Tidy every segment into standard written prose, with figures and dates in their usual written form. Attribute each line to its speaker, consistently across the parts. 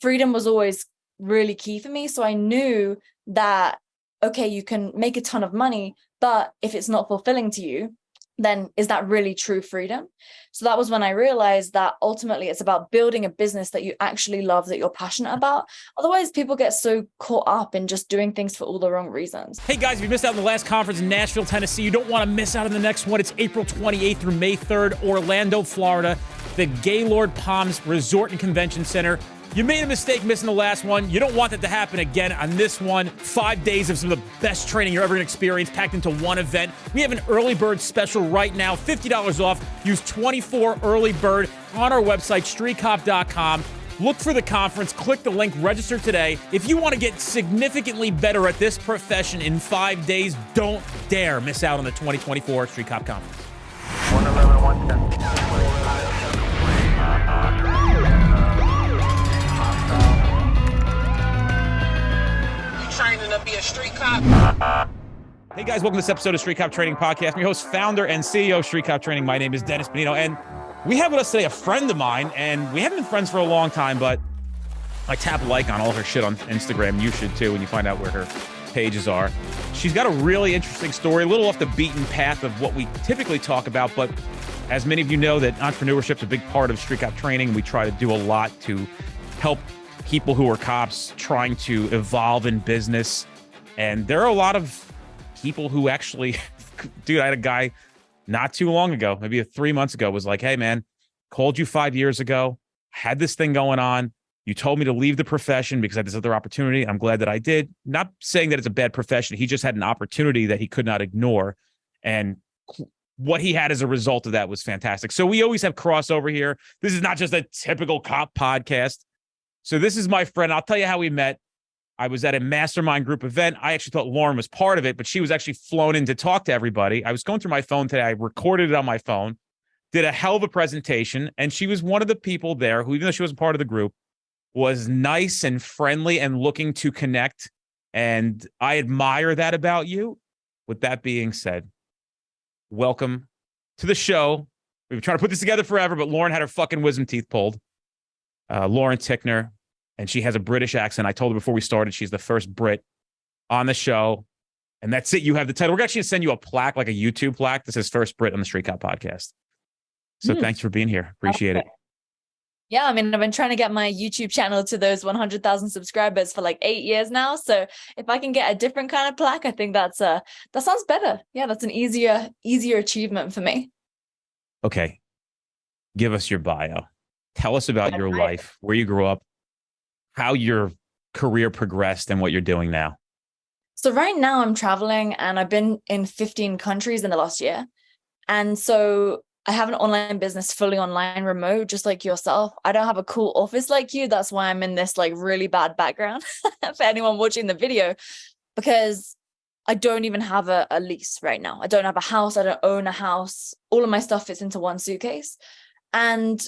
Speaker 1: freedom was always really key for me. So I knew that, okay, you can make a ton of money, but if it's not fulfilling to you, then is that really true freedom? So that was when I realized that ultimately it's about building a business that you actually love, that you're passionate about. Otherwise, people get so caught up in just doing things for all the wrong reasons.
Speaker 2: Hey guys, if you missed out on the last conference in Nashville, Tennessee, you don't want to miss out on the next one. It's April 28th through May 3rd, Orlando, Florida, the Gaylord Palms Resort and Convention Center. You made a mistake missing the last one. You don't want that to happen again on this one. 5 days of some of the best training you're ever going to experience packed into one event. We have an early bird special right now, $50 off. Use 24 early bird on our website, streetcop.com. Look for the conference, click the link, register today. If you want to get significantly better at this profession in 5 days, don't dare miss out on the 2024 Street Cop Conference.
Speaker 3: 111, 110.
Speaker 4: Training to be a street cop.
Speaker 2: Hey guys, welcome to this episode of Street Cop Training Podcast. I'm your host, founder, and CEO of Street Cop Training. My name is Dennis Benito, and we have with us today a friend of mine, and we haven't been friends for a long time, but I tap like on all her shit on Instagram. You should too when you find out where her pages are. She's got a really interesting story, a little off the beaten path of what we typically talk about, but as many of you know, that entrepreneurship is a big part of Street Cop Training. We try to do a lot to help people who are cops trying to evolve in business. And there are a lot of people who actually, dude, I had a guy not too long ago, maybe 3 months ago, was like, hey man, called you 5 years ago, had this thing going on. You told me to leave the profession because I had this other opportunity. I'm glad that I did. Not saying that it's a bad profession. He just had an opportunity that he could not ignore. And what he had as a result of that was fantastic. So we always have crossover here. This is not just a typical cop podcast. So this is my friend. I'll tell you how we met. I was at a mastermind group event. I actually thought Lauren was part of it, but she was actually flown in to talk to everybody. I was going through my phone today. I recorded it on my phone, did a hell of a presentation, and she was one of the people there who, even though she wasn't part of the group, was nice and friendly and looking to connect. And I admire that about you. With that being said, welcome to the show. We've been trying to put this together forever, but Lauren had her fucking wisdom teeth pulled. Lauren Tickner. And she has a British accent. I told her before we started, she's the first Brit on the show. And that's it. You have the title. We're actually going to send you a plaque, like a YouTube plaque that says First Brit on the Street Cop Podcast. So thanks for being here. Appreciate it.
Speaker 1: Yeah, I mean, I've been trying to get my YouTube channel to those 100,000 subscribers for like 8 years now. So if I can get a different kind of plaque, I think that sounds better. Yeah, that's an easier achievement for me.
Speaker 2: Okay. Give us your bio. Tell us about your life, where you grew up, how your career progressed, and what you're doing now.
Speaker 1: So right now I'm traveling and I've been in 15 countries in the last year. And so I have an online business, fully online, remote, just like yourself. I don't have a cool office like you. That's why I'm in this like really bad background for anyone watching the video, because I don't even have a lease right now. I don't have a house. I don't own a house. All of my stuff fits into one suitcase. And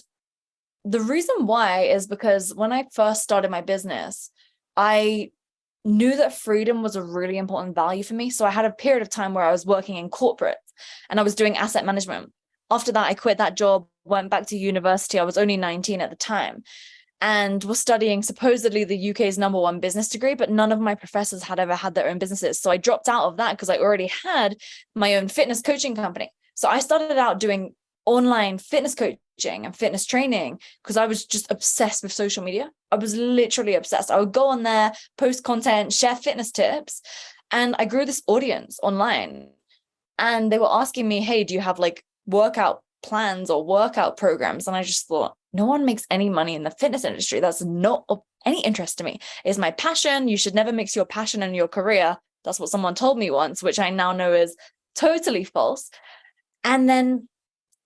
Speaker 1: the reason why is because when I first started my business, I knew that freedom was a really important value for me. So I had a period of time where I was working in corporate and I was doing asset management. After that, I quit that job, went back to university. I was only 19 at the time and was studying supposedly the UK's #1 business degree, but none of my professors had ever had their own businesses. So I dropped out of that because I already had my own fitness coaching company. So I started out doing online fitness coaching and fitness training because I was just obsessed with social media. I was literally obsessed. I would go on there, post content, share fitness tips, and I grew this audience online. And they were asking me, hey, do you have like workout plans or workout programs? And I just thought, no one makes any money in the fitness industry. That's not of any interest to me. It's my passion. You should never mix your passion and your career. That's what someone told me once, which I now know is totally false. And then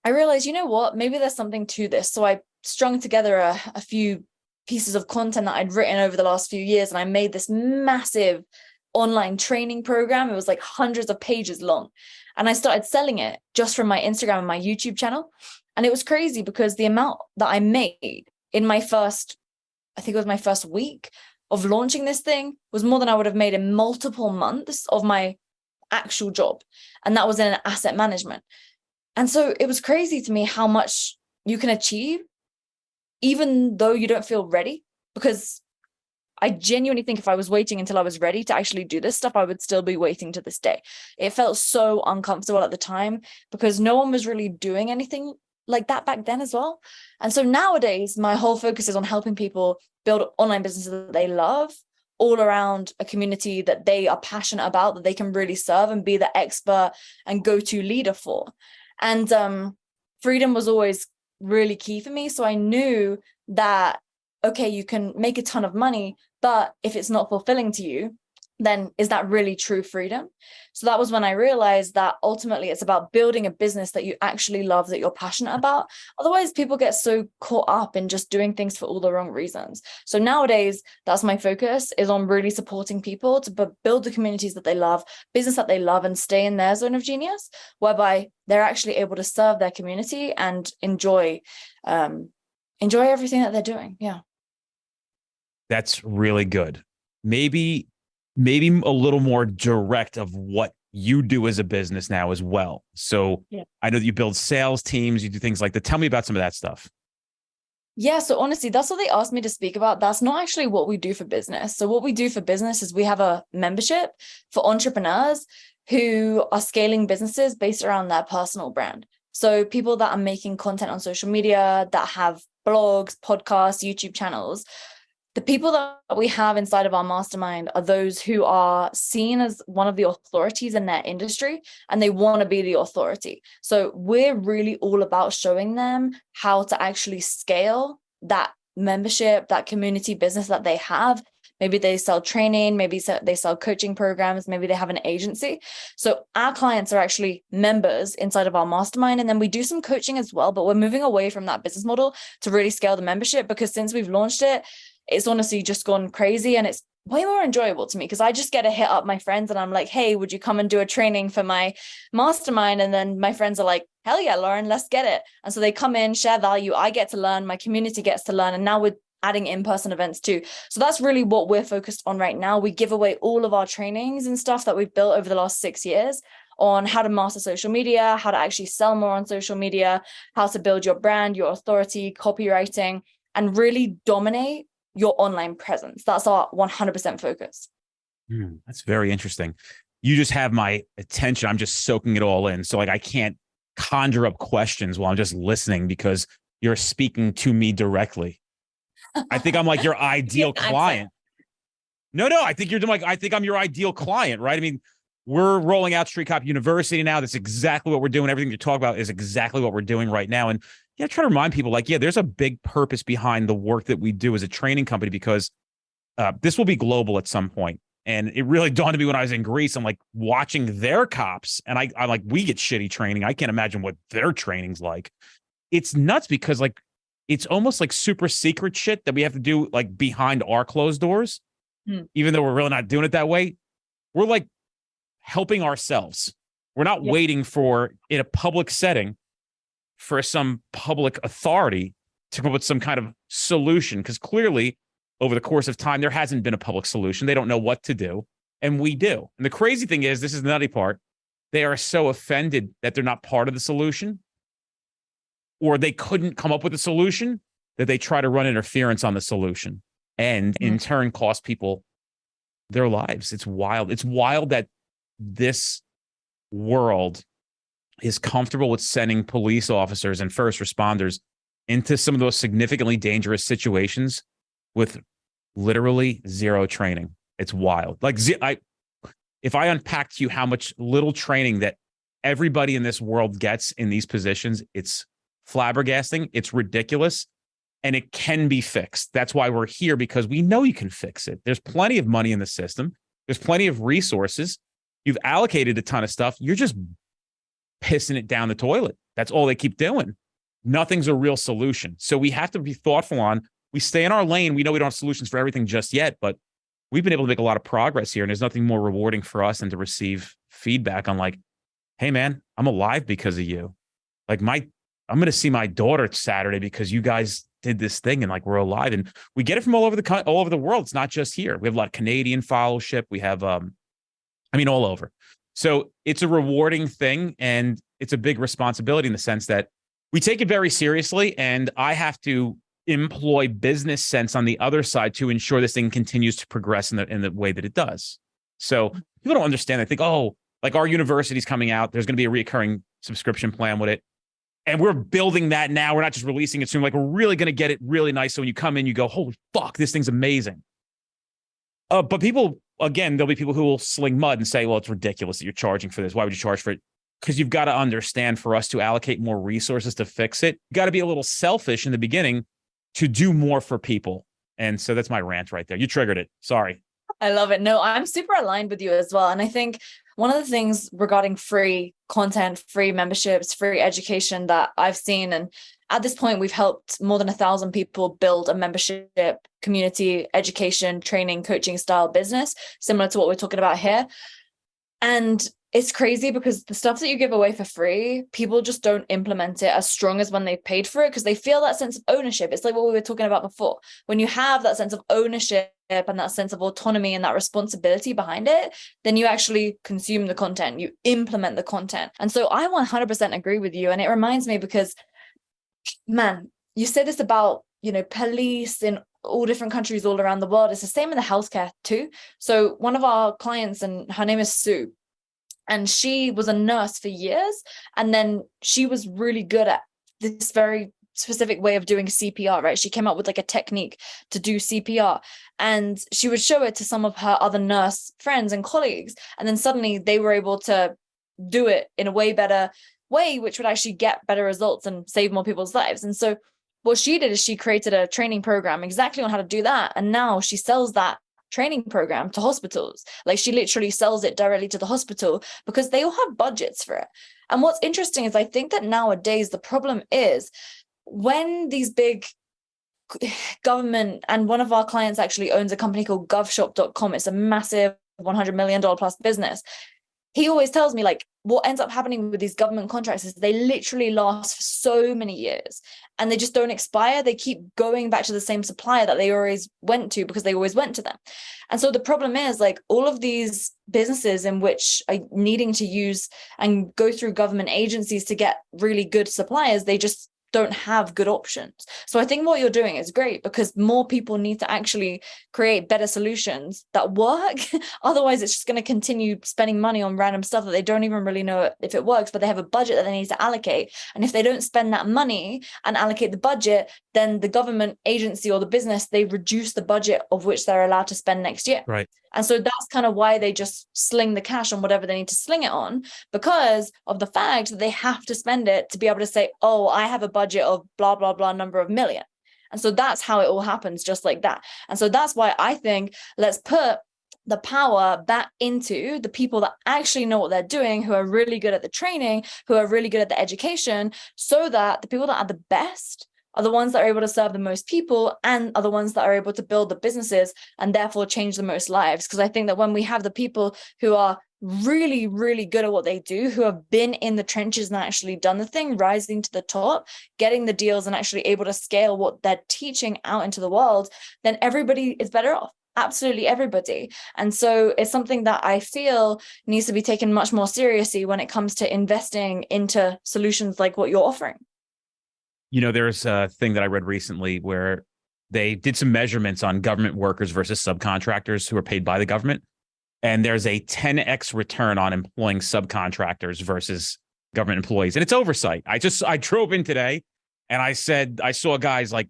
Speaker 1: I realized, you know what, maybe there's something to this. So I strung together a few pieces of content that I'd written over the last few years. And I made this massive online training program. It was like hundreds of pages long. And I started selling it just from my Instagram and my YouTube channel. And it was crazy because the amount that I made in my first, I think it was my first week of launching this thing, was more than I would have made in multiple months of my actual job. And that was in asset management. And so it was crazy to me how much you can achieve, even though you don't feel ready. because I genuinely think if I was waiting until I was ready to actually do this stuff, I would still be waiting to this day. It felt so uncomfortable at the time because no one was really doing anything like that back then as well. And so nowadays, my whole focus is on helping people build online businesses that they love, all around a community that they are passionate about, that they can really serve and be the expert and go-to leader for. And freedom was always really key for me. So I knew that, okay, you can make a ton of money, but if it's not fulfilling to you, then is that really true freedom? So that was when I realized that ultimately it's about building a business that you actually love, that you're passionate about. Otherwise, people get so caught up in just doing things for all the wrong reasons. So nowadays, that's my focus, is on really supporting people to build the communities that they love, business that they love, and stay in their zone of genius, whereby they're actually able to serve their community and enjoy everything that they're doing. Yeah.
Speaker 2: That's really good. Maybe a little more direct of what you do as a business now as well. So yeah. I know that you build sales teams, you do things like that. Tell me about some of that stuff.
Speaker 1: Yeah. So honestly, that's what they asked me to speak about. That's not actually what we do for business. So what we do for business is we have a membership for entrepreneurs who are scaling businesses based around their personal brand. So people that are making content on social media, that have blogs, podcasts, YouTube channels. The people that we have inside of our mastermind are those who are seen as one of the authorities in their industry, and they want to be the authority. So we're really all about showing them how to actually scale that membership, that community business that they have. Maybe they sell training, maybe they sell coaching programs, maybe they have an agency. So our clients are actually members inside of our mastermind. And then we do some coaching as well, but we're moving away from that business model to really scale the membership, because since we've launched it, it's honestly just gone crazy, and it's way more enjoyable to me because I just get to hit up my friends and I'm like, hey, would you come and do a training for my mastermind? And then my friends are like, hell yeah, Lauren, let's get it. And so they come in, share value. I get to learn, my community gets to learn. And now we're adding in-person events too. So that's really what we're focused on right now. We give away all of our trainings and stuff that we've built over the last 6 years on how to master social media, how to actually sell more on social media, how to build your brand, your authority, copywriting, and really dominate your online presence. That's our 100% focus.
Speaker 2: That's very interesting. You just have my attention. I'm just soaking it all in. So like, I can't conjure up questions while I'm just listening because you're speaking to me directly. I think I'm like your ideal client. No, I think I think I'm your ideal client, right? I mean, we're rolling out Street Cop University now. That's exactly what we're doing. Everything you talk about is exactly what we're doing right now. And yeah, try to remind people like, yeah, there's a big purpose behind the work that we do as a training company, because this will be global at some point. And it really dawned on me when I was in Greece. I'm like watching their cops, and I'm like, we get shitty training. I can't imagine what their training's like. It's nuts because like, it's almost like super secret shit that we have to do like behind our closed doors, even though we're really not doing it that way. We're like helping ourselves. We're not waiting for, in a public setting, for some public authority to come up with some kind of solution, because clearly over the course of time, there hasn't been a public solution. They don't know what to do, and we do. And the crazy thing is, this is the nutty part, they are so offended that they're not part of the solution, or they couldn't come up with a solution, that they try to run interference on the solution and in turn cost people their lives. It's wild. It's wild that this world is comfortable with sending police officers and first responders into some of those significantly dangerous situations with literally zero training. It's wild. Like, if I unpacked to you how much little training that everybody in this world gets in these positions, it's flabbergasting. It's ridiculous. And it can be fixed. That's why we're here, because we know you can fix it. There's plenty of money in the system. There's plenty of resources. You've allocated a ton of stuff. You're just pissing it down the toilet. That's all they keep doing. Nothing's a real solution. So we have to be thoughtful we stay in our lane. We know we don't have solutions for everything just yet, but we've been able to make a lot of progress here. And there's nothing more rewarding for us than to receive feedback on like, hey man, I'm alive because of you. Like I'm going to see my daughter Saturday because you guys did this thing, and like, we're alive. And we get it from all over the world. It's not just here. We have a lot of Canadian followership. We have, all over. So it's a rewarding thing, and it's a big responsibility in the sense that we take it very seriously. And I have to employ business sense on the other side to ensure this thing continues to progress in the way that it does. So people don't understand. They think, oh, like our university's coming out, there's going to be a recurring subscription plan with it. And we're building that now. We're not just releasing it soon. Like, we're really going to get it really nice. So when you come in, you go, holy fuck, this thing's amazing. But people, again, there'll be people who will sling mud and say, well, it's ridiculous that you're charging for this. Why would you charge for it? Because you've got to understand, for us to allocate more resources to fix it, you got to be a little selfish in the beginning to do more for people. And so that's my rant right there. You triggered it. Sorry.
Speaker 1: I love it. No, I'm super aligned with you as well. And I think one of the things regarding free content, free memberships, free education that I've seen, and at this point, we've helped more than 1,000 people build a membership community, education, training, coaching style business, similar to what we're talking about here. And it's crazy because the stuff that you give away for free, people just don't implement it as strong as when they've paid for it, because they feel that sense of ownership. It's like what we were talking about before. When you have that sense of ownership and that sense of autonomy and that responsibility behind it, then you actually consume the content, you implement the content. And so I 100% agree with you. And it reminds me because, man, you said this about, police in all different countries all around the world. It's the same in the healthcare too. So one of our clients, and her name is Sue, and she was a nurse for years. And then she was really good at this very specific way of doing CPR, right? She came up with like a technique to do CPR, and she would show it to some of her other nurse friends and colleagues. And then suddenly they were able to do it in a way better way, which would actually get better results and save more people's lives. And so what she did is she created a training program exactly on how to do that. And now she sells that training program to hospitals. Like, she literally sells it directly to the hospital because they all have budgets for it. And what's interesting is I think that nowadays the problem is when these big government, and one of our clients actually owns a company called govshop.com. It's a massive $100 million plus business. He always tells me, like, what ends up happening with these government contracts is they literally last for so many years and they just don't expire. They keep going back to the same supplier that they always went to because they always went to them. And so the problem is, like, all of these businesses in which are needing to use and go through government agencies to get really good suppliers, they just don't have good options. So I think what you're doing is great because more people need to actually create better solutions that work. Otherwise, it's just going to continue spending money on random stuff that they don't even really know if it works, but they have a budget that they need to allocate. And if they don't spend that money and allocate the budget, then the government agency or the business, they reduce the budget of which they're allowed to spend next year.
Speaker 2: Right.
Speaker 1: And so that's kind of why they just sling the cash on whatever they need to sling it on, because of the fact that they have to spend it to be able to say, oh, I have a budget of blah, blah, blah number of million. And so that's how it all happens, just like that. And so that's why I think let's put the power back into the people that actually know what they're doing, who are really good at the training, who are really good at the education, so that the people that are the best are the ones that are able to serve the most people and are the ones that are able to build the businesses and therefore change the most lives. Because I think that when we have the people who are really, really good at what they do, who have been in the trenches and actually done the thing, rising to the top, getting the deals and actually able to scale what they're teaching out into the world, then everybody is better off. Absolutely everybody. And so it's something that I feel needs to be taken much more seriously when it comes to investing into solutions like what you're offering.
Speaker 2: There's a thing that I read recently where they did some measurements on government workers versus subcontractors who are paid by the government. And there's a 10x return on employing subcontractors versus government employees. And it's oversight. I drove in today and I saw guys like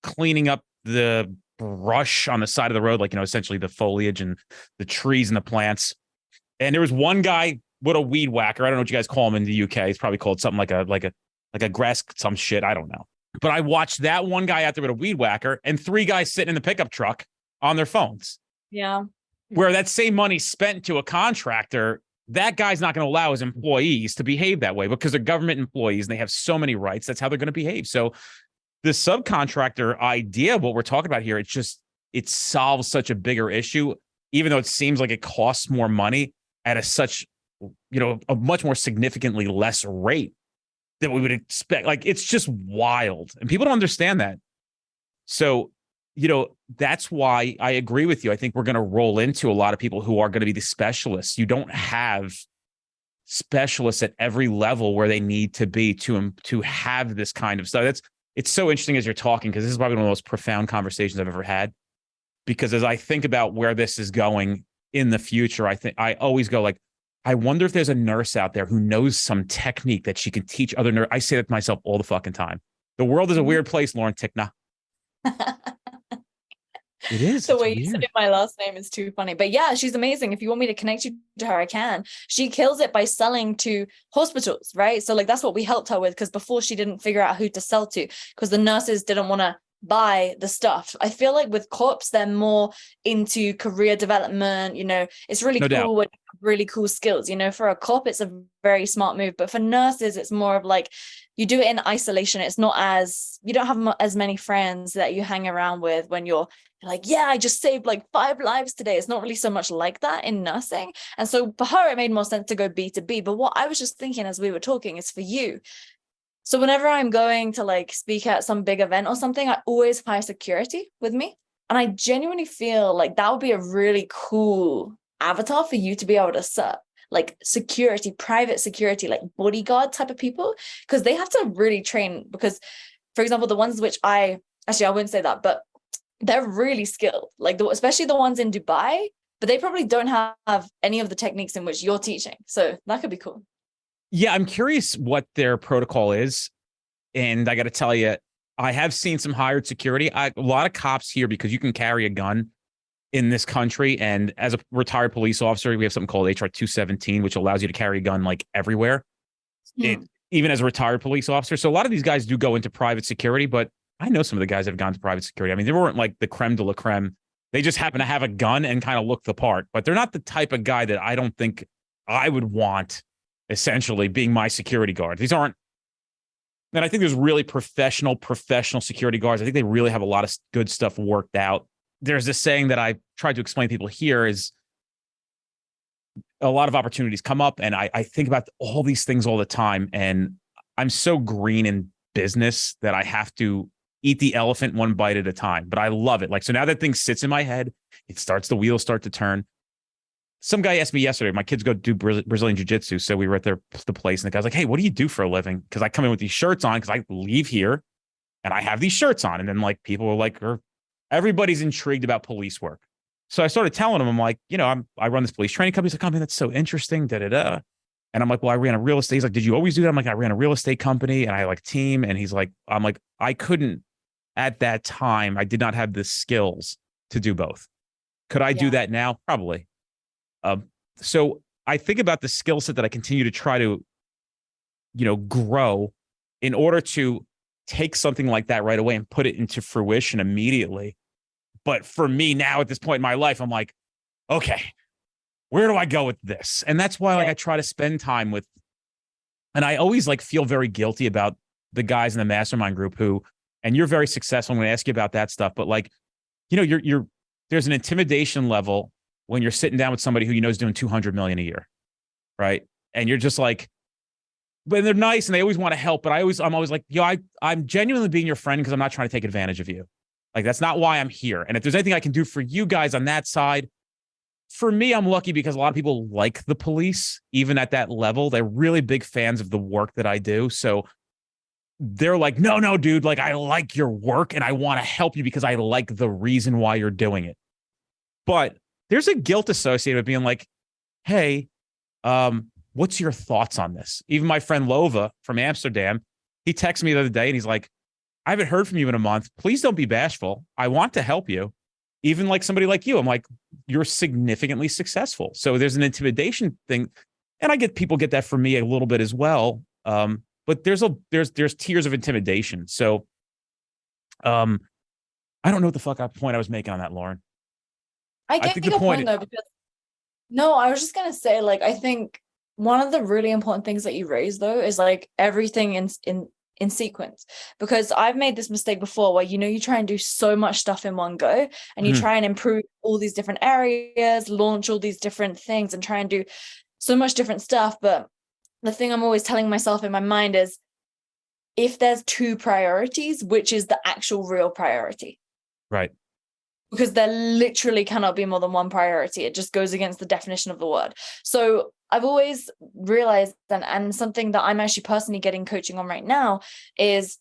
Speaker 2: cleaning up the brush on the side of the road, like, essentially the foliage and the trees and the plants. And there was one guy with a weed whacker. I don't know what you guys call him in the UK. It's probably called something like a grass, some shit. I don't know. But I watched that one guy out there with a weed whacker and 3 guys sitting in the pickup truck on their phones.
Speaker 1: Yeah.
Speaker 2: Where that same money spent to a contractor, that guy's not going to allow his employees to behave that way because they're government employees and they have so many rights. That's how they're going to behave. So the subcontractor idea, what we're talking about here, it solves such a bigger issue, even though it seems like it costs more money at a much more significantly less rate than we would expect. Like, it's just wild. And people don't understand that. So, that's why I agree with you. I think we're going to roll into a lot of people who are going to be the specialists. You don't have specialists at every level where they need to be to have this kind of stuff. it's so interesting as you're talking, because this is probably one of the most profound conversations I've ever had. Because as I think about where this is going in the future, I always go like, I wonder if there's a nurse out there who knows some technique that she can teach other nurses. I say that to myself all the fucking time. The world is a weird place, Lauren Tickner. It is.
Speaker 1: The
Speaker 2: It's
Speaker 1: way you
Speaker 2: weird.
Speaker 1: say my last name is too funny. But yeah, she's amazing. If you want me to connect you to her, I can. She kills it by selling to hospitals, right? So like that's what we helped her with, because before she didn't figure out who to sell to because the nurses didn't want to buy the stuff. I feel like with cops, they're more into career development. It's really
Speaker 2: No doubt.
Speaker 1: cool with really cool skills. For a cop, it's a very smart move. But for nurses, it's more of like you do it in isolation. It's not you don't have as many friends that you hang around with when you're like, yeah, I just saved like 5 lives today. It's not really so much like that in nursing. And so for her, it made more sense to go B2B. But what I was just thinking as we were talking is for you. So whenever I'm going to like speak at some big event or something, I always hire security with me. And I genuinely feel like that would be a really cool avatar for you to be able to serve. Like security, private security, like bodyguard type of people, because they have to really train. Because, for example, the ones which I wouldn't say that, but they're really skilled, like especially the ones in Dubai, but they probably don't have any of the techniques in which you're teaching. So that could be cool.
Speaker 2: Yeah, I'm curious what their protocol is. And I got to tell you, I have seen some hired security. A lot of cops here, because you can carry a gun in this country. And as a retired police officer, we have something called HR 217, which allows you to carry a gun like everywhere, even as a retired police officer. So a lot of these guys do go into private security, but I know some of the guys that have gone to private security. I mean, they weren't like the creme de la creme. They just happen to have a gun and kind of look the part, but they're not the type of guy that I don't think I would want essentially being my security guard. These aren't, and I think there's really professional security guards. I think they really have a lot of good stuff worked out. There's this saying that I tried to explain to people here is a lot of opportunities come up, and I think about all these things all the time. And I'm so green in business that I have to eat the elephant one bite at a time, but I love it. Like, so now that thing sits in my head, the wheels start to turn. Some guy asked me yesterday, my kids go do Brazilian jiu-jitsu. So we were at the place, and the guy's like, hey, what do you do for a living? Because I come in with these shirts on because I leave here and I have these shirts on. And then like people were like, everybody's intrigued about police work. So I started telling him, I'm like, I run this police training company. He's like, oh man, that's so interesting. Da-da-da. And I'm like, well, I ran a real estate. He's like, did you always do that? I'm like, I ran a real estate company and I like team. And he's like, I'm like, I couldn't at that time. I did not have the skills to do both. Could I do that now? Probably. So I think about the skill set that I continue to try to, grow in order to take something like that right away and put it into fruition immediately. But for me now at this point in my life, I'm like, okay, where do I go with this? And that's why like I try to spend time with, and I always like feel very guilty about the guys in the mastermind group and you're very successful. I'm going to ask you about that stuff, but like, there's an intimidation level when you're sitting down with somebody who is doing 200 million a year, right? And you're just like, but they're nice and they always want to help. But I'm always like, I'm genuinely being your friend because I'm not trying to take advantage of you. Like, that's not why I'm here. And if there's anything I can do for you guys on that side, for me, I'm lucky because a lot of people like the police, even at that level. They're really big fans of the work that I do. So they're like, no, dude, like I like your work and I want to help you because I like the reason why you're doing it. But there's a guilt associated with being like, hey, what's your thoughts on this? Even my friend Lova from Amsterdam, he texted me the other day and he's like, I haven't heard from you in a month. Please don't be bashful. I want to help you. Even like somebody like you, I'm like, you're significantly successful. So there's an intimidation thing. And people get that from me a little bit as well. But there's tiers of intimidation. So I don't know what the fuck point I was making on that, Lauren.
Speaker 1: I think the point though, because I was just gonna say, like, I think one of the really important things that you raised though is like everything in sequence, because I've made this mistake before where you try and do so much stuff in one go and you try and improve all these different areas, launch all these different things and try and do so much different stuff. But the thing I'm always telling myself in my mind is, if there's 2 priorities, which is the actual real priority?
Speaker 2: Right.
Speaker 1: Because there literally cannot be more than one priority. It just goes against the definition of the word. So I've always realized, and something that I'm actually personally getting coaching on right now is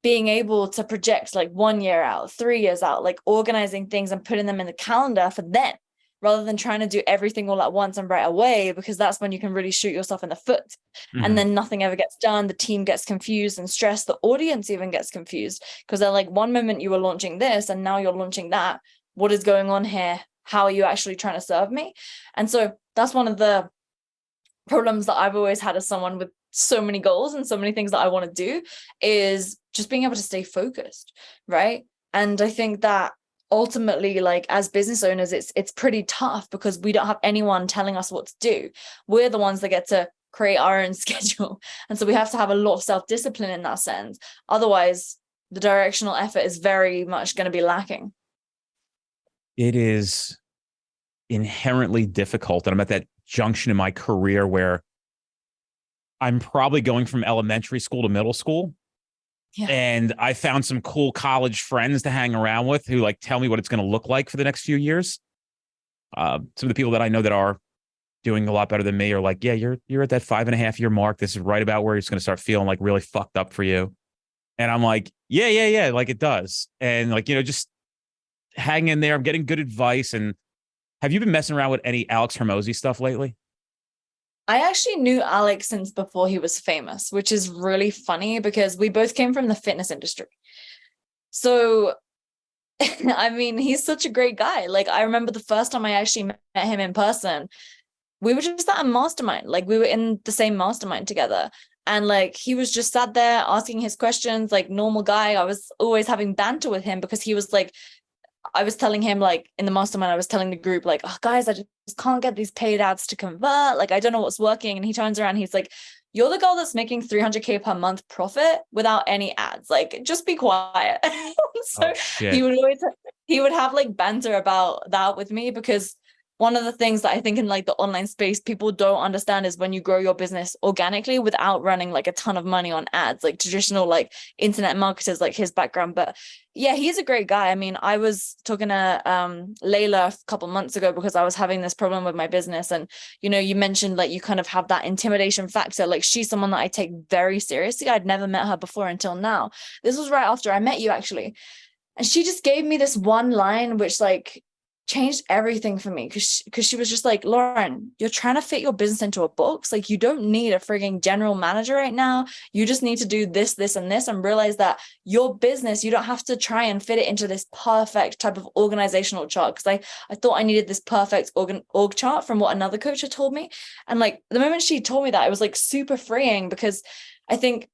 Speaker 1: being able to project like 1 year out, 3 years out, like organizing things and putting them in the calendar for then, rather than trying to do everything all at once and right away, because that's when you can really shoot yourself in the foot. And then nothing ever gets done. The team gets confused and stressed. The audience even gets confused because they're like, one moment you were launching this and now you're launching that. What is going on here? How are you actually trying to serve me? And so that's one of the problems that I've always had as someone with so many goals and so many things that I want to do, is just being able to stay focused, right? And I think that ultimately, like as business owners, it's pretty tough because we don't have anyone telling us what to do. We're the ones that get to create our own schedule. And so we have to have a lot of self-discipline in that sense. Otherwise, the directional effort is very much going to be lacking.
Speaker 2: It is inherently difficult. And I'm at that junction in my career where I'm probably going from elementary school to middle school. Yeah. And I found some cool college friends to hang around with who like tell me what it's going to look like for the next few years. Some of the people that I know that are doing a lot better than me are like, yeah, you're at that 5.5 year mark. This is right about where it's going to start feeling like really fucked up for you. And I'm like, yeah. Like it does. And like, just hang in there. I'm getting good advice. And have you been messing around with any Alex Hormozi stuff lately?
Speaker 1: I actually knew Alex since before he was famous, which is really funny because we both came from the fitness industry. So, I mean, he's such a great guy. Like, I remember the first time I actually met him in person, we were just at a mastermind. Like, we were in the same mastermind together. And like, he was just sat there asking his questions, like normal guy. I was always having banter with him because he was like, I was telling him, like in the mastermind, I was telling the group, like, oh, guys, I just can't get these paid ads to convert. Like, I don't know what's working. And he turns around, he's like, you're the girl that's making 300K per month profit without any ads. Like, just be quiet. So he would have like banter about that with me, because one of the things that I think in like the online space, people don't understand is when you grow your business organically without running like a ton of money on ads, like traditional like internet marketers, like his background. But yeah, he's a great guy. I mean, I was talking to Layla a couple months ago because I was having this problem with my business. And, you mentioned like you kind of have that intimidation factor. Like, she's someone that I take very seriously. I'd never met her before until now. This was right after I met you, actually. And she just gave me this one line, which like changed everything for me, because she was just like, Lauren, you're trying to fit your business into a box. Like, you don't need a frigging general manager right now. You just need to do this, this, and this, and realize that your business, you don't have to try and fit it into this perfect type of organizational chart. Because I thought I needed this perfect org chart from what another coach had told me. And like, the moment she told me that, it was like super freeing, because I think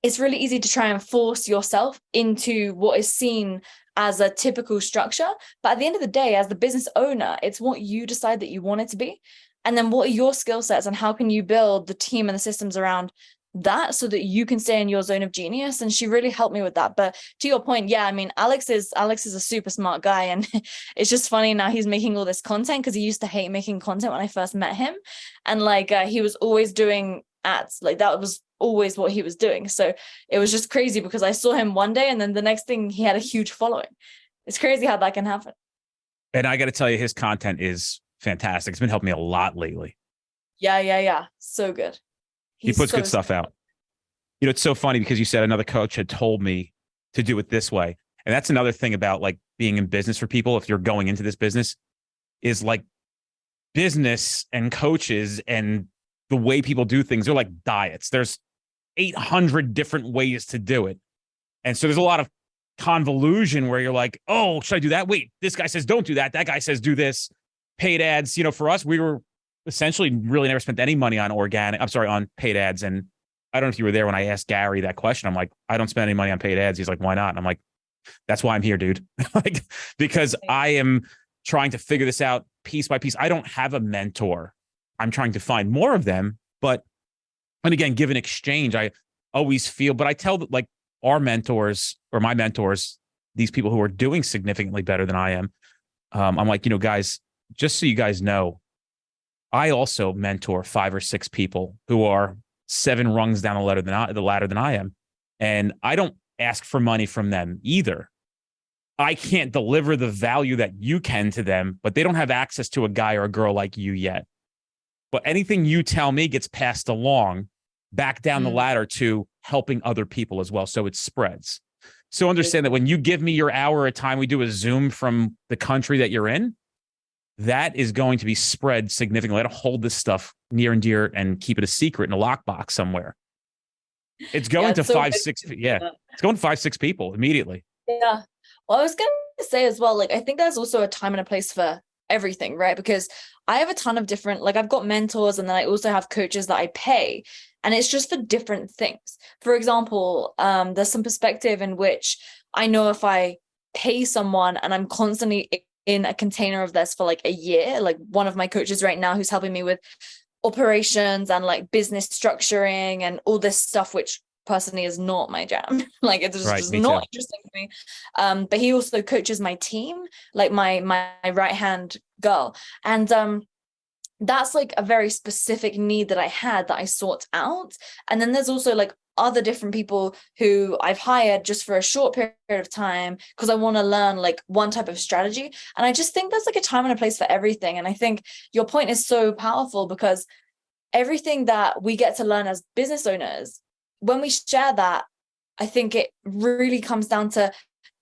Speaker 1: it's really easy to try and force yourself into what is seen as a typical structure. But at the end of the day, as the business owner, it's what you decide that you want it to be. And then what are your skill sets and how can you build the team and the systems around that so that you can stay in your zone of genius? And she really helped me with that. But to your point, yeah, I mean, Alex is a super smart guy. And it's just funny now he's making all this content, because he used to hate making content when I first met him. And like, he was always doing ads. Like, that was always what he was doing. So it was just crazy because I saw him one day and then the next thing he had a huge following. It's crazy how that can happen. And
Speaker 2: I got to tell you, his content is fantastic. It's been helping me a lot lately.
Speaker 1: Yeah. So good.
Speaker 2: He puts good stuff out. It's so funny because you said another coach had told me to do it this way. And that's another thing about like being in business for people. If you're going into this business, is like business and coaches and the way people do things, they're like diets. There's 800 different ways to do it. And so there's a lot of convolution where you're like, oh, should I do that? Wait, this guy says don't do that. That guy says do this. Paid ads. For us, we were essentially really never spent any money on on paid ads. And I don't know if you were there when I asked Gary that question. I'm like, I don't spend any money on paid ads. He's like, why not? And I'm like, that's why I'm here, dude. Like, because I am trying to figure this out piece by piece. I don't have a mentor. I'm trying to find more of them, and again, give an exchange. I always feel, but I tell that like our mentors or my mentors, these people who are doing significantly better than I am, I'm like, guys, just so you guys know, I also mentor 5 or 6 people who are 7 rungs down the ladder than I am. And I don't ask for money from them either. I can't deliver the value that you can to them, but they don't have access to a guy or a girl like you yet. But anything you tell me gets passed along back down the ladder to helping other people as well. So it spreads. So understand that when you give me your hour at a time, we do a Zoom from the country that you're in, that is going to be spread significantly. I don't hold this stuff near and dear and keep it a secret in a lockbox somewhere. It's going to
Speaker 1: so
Speaker 2: 5, 6. Yeah. It's going to 5, 6 people immediately.
Speaker 1: Yeah. Well, I was going to say as well, like, I think there's also a time and a place for everything, right? Because I have a ton of different, like, I've got mentors, and then I also have coaches that I pay, and it's just for different things. For example, there's some perspective in which I know if I pay someone and I'm constantly in a container of this for like a year, like one of my coaches right now who's helping me with operations and like business structuring and all this stuff, which personally is not my jam. Like, it's just not interesting to me. But he also coaches my team, like my right hand girl, and that's like a very specific need that I had that I sought out. And then there's also like other different people who I've hired just for a short period of time because I want to learn like one type of strategy. And I just think there's like a time and a place for everything. And I think your point is so powerful, because everything that we get to learn as business owners, when we share that, I think it really comes down to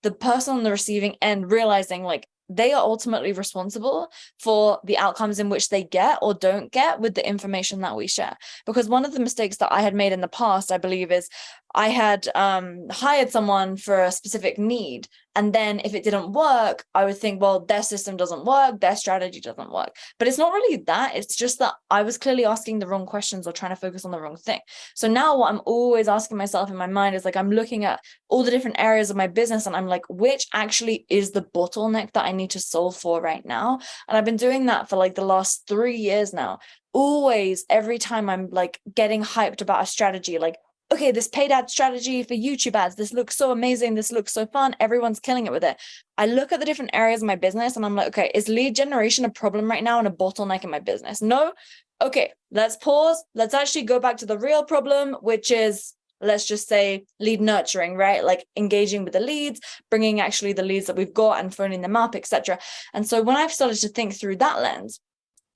Speaker 1: the person on the receiving end realizing like they are ultimately responsible for the outcomes in which they get or don't get with the information that we share. Because one of the mistakes that I had made in the past, I believe, is I had hired someone for a specific need. And then if it didn't work, I would think, well, their system doesn't work, their strategy doesn't work. But it's not really that. It's just that I was clearly asking the wrong questions or trying to focus on the wrong thing. So now what I'm always asking myself in my mind is like, I'm looking at all the different areas of my business and I'm like, which actually is the bottleneck that I need to solve for right now? And I've been doing that for like the last 3 years now. Always, every time I'm like getting hyped about a strategy, like, okay, this paid ad strategy for YouTube ads, this looks so amazing, this looks so fun, everyone's killing it with it. I look at the different areas of my business and I'm like, okay, is lead generation a problem right now and a bottleneck in my business? No? Okay, let's pause. Let's actually go back to the real problem, which is, let's just say, lead nurturing, right? Like engaging with the leads, bringing actually the leads that we've got and phoning them up, etc. And so when I've started to think through that lens,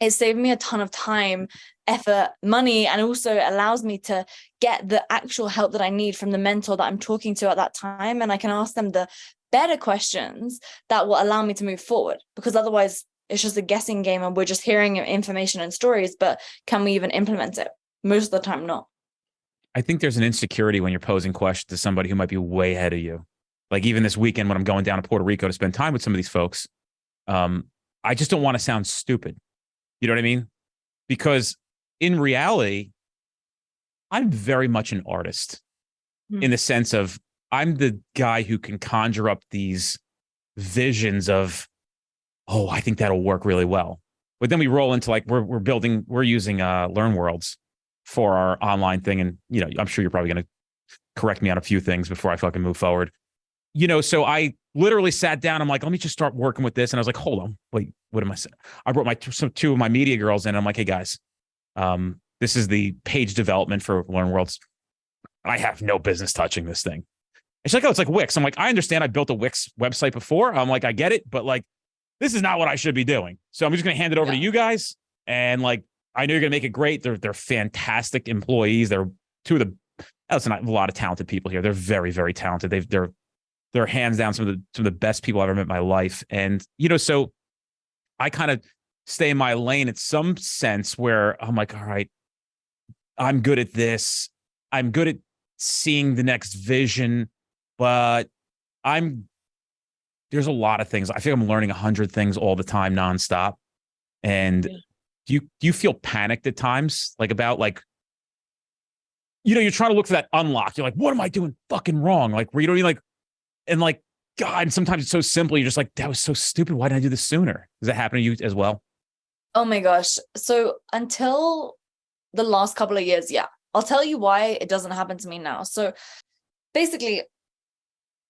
Speaker 1: it saved me a ton of time, effort, money, and also allows me to get the actual help that I need from the mentor that I'm talking to at that time. And I can ask them the better questions that will allow me to move forward, because otherwise it's just a guessing game and we're just hearing information and stories, but can we even implement it? Most of the time, not.
Speaker 2: I think there's an insecurity when you're posing questions to somebody who might be way ahead of you. Like even this weekend when I'm going down to Puerto Rico to spend time with some of these folks, I just don't want to sound stupid. You know what I mean? Because in reality, I'm very much an artist in the sense of I'm the guy who can conjure up these visions of, oh, I think that'll work really well. But then we roll into like, we're using Learn Worlds for our online thing. And, you know, I'm sure you're probably going to correct me on a few things before I fucking move forward. You know, so I literally sat down. I'm like, let me just start working with this. And I was like, hold on, wait, what am I saying? I brought two of my media girls in. And I'm like, hey guys, this is the page development for Learn Worlds. I have no business touching this thing. And she's like, oh, it's like Wix. I'm like, I understand. I built a Wix website before. I'm like, I get it, but like, this is not what I should be doing. So I'm just going to hand it over to you guys. And like, I know you're going to make it great. They're fantastic employees. They're two of the, that's not a lot of talented people here. They're very, very talented. They're hands down some of the best people I've ever met in my life. And, you know, so I kind of stay in my lane in some sense where I'm like, all right, I'm good at this. I'm good at seeing the next vision, but there's a lot of things. I think I'm learning 100 things all the time, nonstop. And do you feel panicked at times? Like about like, you know, you're trying to look for that unlock. You're like, what am I doing fucking wrong? Like where you don't even like, and like, God, and sometimes it's so simple. You're just like, that was so stupid. Why didn't I do this sooner? Does that happen to you as well?
Speaker 1: Oh my gosh. So until the last couple of years, yeah. I'll tell you why it doesn't happen to me now. So basically,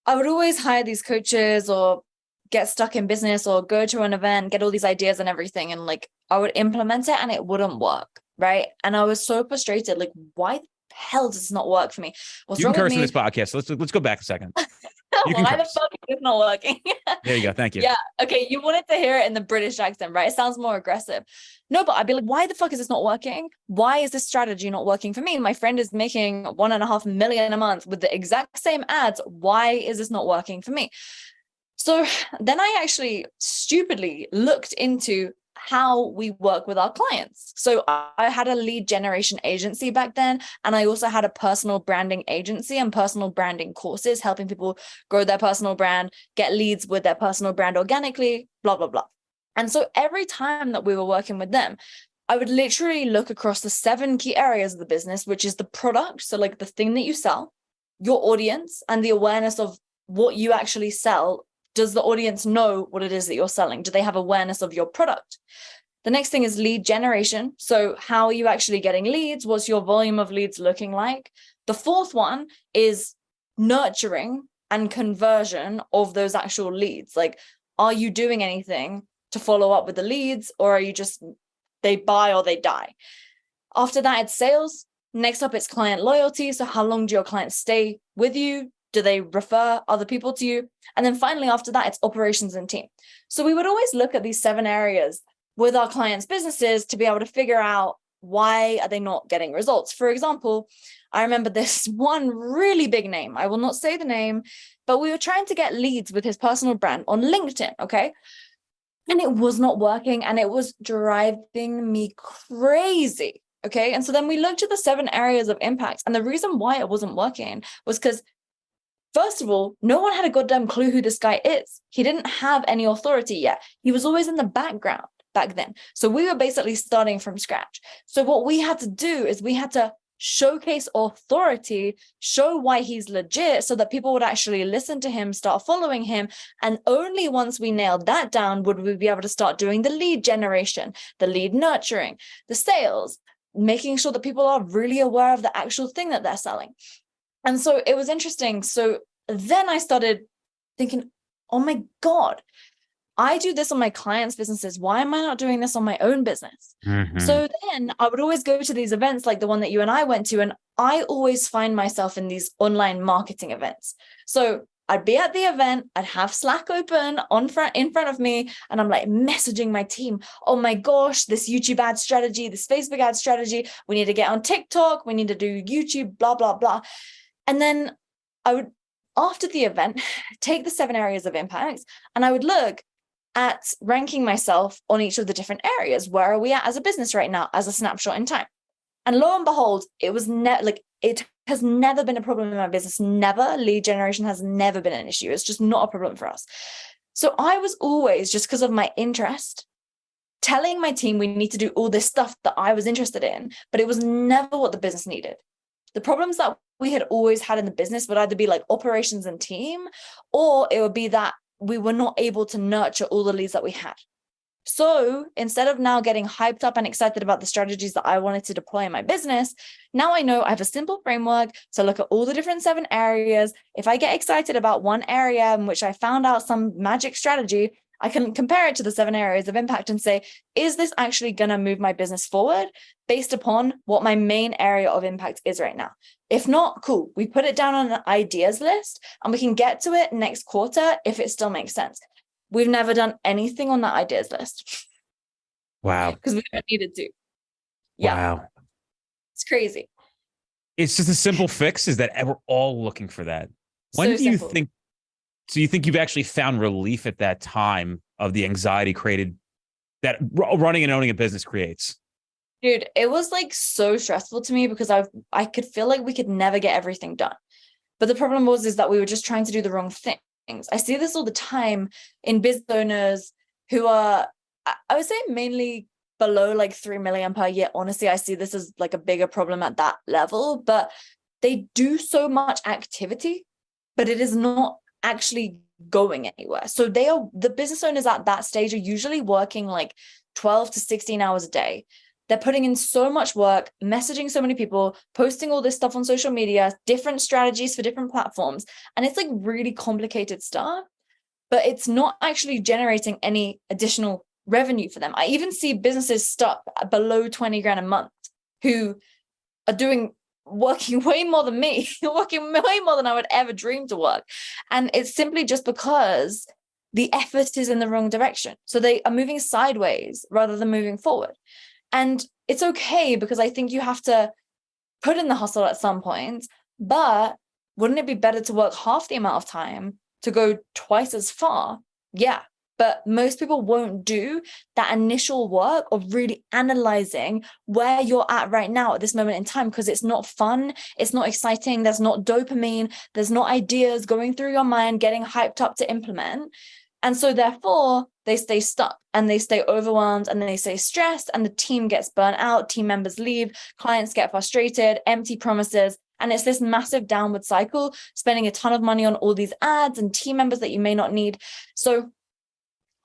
Speaker 1: I would always hire these coaches or get stuck in business or go to an event, get all these ideas and everything. And like, I would implement it and it wouldn't work. Right. And I was so frustrated. Like, why the hell does this not work for me? What's
Speaker 2: you can
Speaker 1: wrong with
Speaker 2: curse in
Speaker 1: me?
Speaker 2: this podcast. Let's go back a second. You can
Speaker 1: Why the
Speaker 2: curse.
Speaker 1: fuck is this not working?
Speaker 2: There you go. Thank you.
Speaker 1: Yeah. Okay. You wanted to hear it in the British accent, right? It sounds more aggressive. No, but I'd be like, why the fuck is this not working? Why is this strategy not working for me? My friend is making 1.5 million a month with the exact same ads. Why is this not working for me? So then I actually stupidly looked into how we work with our clients. So I had a lead generation agency back then, and I also had a personal branding agency and personal branding courses, helping people grow their personal brand, get leads with their personal brand organically, blah, blah, blah. And so every time that we were working with them, I would literally look across the 7 key areas of the business, which is the product. So like the thing that you sell, your audience, and the awareness of what you actually sell. Does the audience know what it is that you're selling? Do they have awareness of your product? The next thing is lead generation. So how are you actually getting leads? What's your volume of leads looking like? The fourth one is nurturing and conversion of those actual leads. Like, are you doing anything to follow up with the leads, or are you just, they buy or they die? After that, it's sales. Next up, it's client loyalty. So how long do your clients stay with you? Do they refer other people to you? And then finally, after that, it's operations and team. So we would always look at these 7 areas with our clients' businesses to be able to figure out, why are they not getting results? For example, I remember this one really big name. I will not say the name, but we were trying to get leads with his personal brand on LinkedIn, okay? And it was not working, and it was driving me crazy. Okay. And so then we looked at the 7 areas of impact. And the reason why it wasn't working was because, first of all, no one had a goddamn clue who this guy is. He didn't have any authority yet. He was always in the background back then. So we were basically starting from scratch. So what we had to do is we had to showcase authority, show why he's legit, so that people would actually listen to him, start following him. And only once we nailed that down would we be able to start doing the lead generation, the lead nurturing, the sales, making sure that people are really aware of the actual thing that they're selling. And so it was interesting. So then I started thinking, oh my God, I do this on my clients' businesses. Why am I not doing this on my own business?
Speaker 2: Mm-hmm.
Speaker 1: So then I would always go to these events like the one that you and I went to, and I always find myself in these online marketing events. So I'd be at the event, I'd have Slack open in front of me, and I'm like messaging my team. Oh my gosh, this YouTube ad strategy, this Facebook ad strategy, we need to get on TikTok, we need to do YouTube, blah, blah, blah. And then I would, after the event, take the 7 areas of impact, and I would look at ranking myself on each of the different areas. Where are we at as a business right now, as a snapshot in time? And lo and behold, it was it has never been a problem in my business. Never. Lead generation has never been an issue. It's just not a problem for us. So I was always, just because of my interest, telling my team we need to do all this stuff that I was interested in, but it was never what the business needed. The problems that we had always had in the business would either be like operations and team, or it would be that we were not able to nurture all the leads that we had. So instead of now getting hyped up and excited about the strategies that I wanted to deploy in my business, now I know I have a simple framework to look at all the different 7 areas. If I get excited about one area in which I found out some magic strategy, I can compare it to the 7 areas of impact and say, is this actually going to move my business forward based upon what my main area of impact is right now? If not, cool. We put it down on an ideas list and we can get to it next quarter if it still makes sense. We've never done anything on that ideas list.
Speaker 2: Wow.
Speaker 1: Because we don't needed to. Yeah.
Speaker 2: Wow.
Speaker 1: It's crazy.
Speaker 2: It's just a simple fix, is that we're all looking for that. When
Speaker 1: So
Speaker 2: do you
Speaker 1: simple.
Speaker 2: think, so you think you've actually found relief at that time of the anxiety created that running and owning a business creates?
Speaker 1: Dude, it was like so stressful to me because I could feel like we could never get everything done. But the problem is that we were just trying to do the wrong things. I see this all the time in business owners who are, I would say, mainly below like 3 million per year. Honestly, I see this as like a bigger problem at that level, but they do so much activity, but it is not actually going anywhere. So the business owners at that stage are usually working like 12 to 16 hours a day. They're putting in so much work, messaging so many people, posting all this stuff on social media, different strategies for different platforms. And it's like really complicated stuff, but it's not actually generating any additional revenue for them. I even see businesses stuck below 20 grand a month who are doing working way more than me, working way more than I would ever dream to work. And it's simply just because the effort is in the wrong direction. So they are moving sideways rather than moving forward. And it's okay, because I think you have to put in the hustle at some point, but wouldn't it be better to work half the amount of time to go twice as far? Yeah. But most people won't do that initial work of really analyzing where you're at right now at this moment in time, because it's not fun. It's not exciting. There's not dopamine. There's not ideas going through your mind, getting hyped up to implement. And so therefore they stay stuck and they stay overwhelmed and they stay stressed, and the team gets burnt out. Team members leave, clients get frustrated, empty promises. And it's this massive downward cycle, spending a ton of money on all these ads and team members that you may not need. So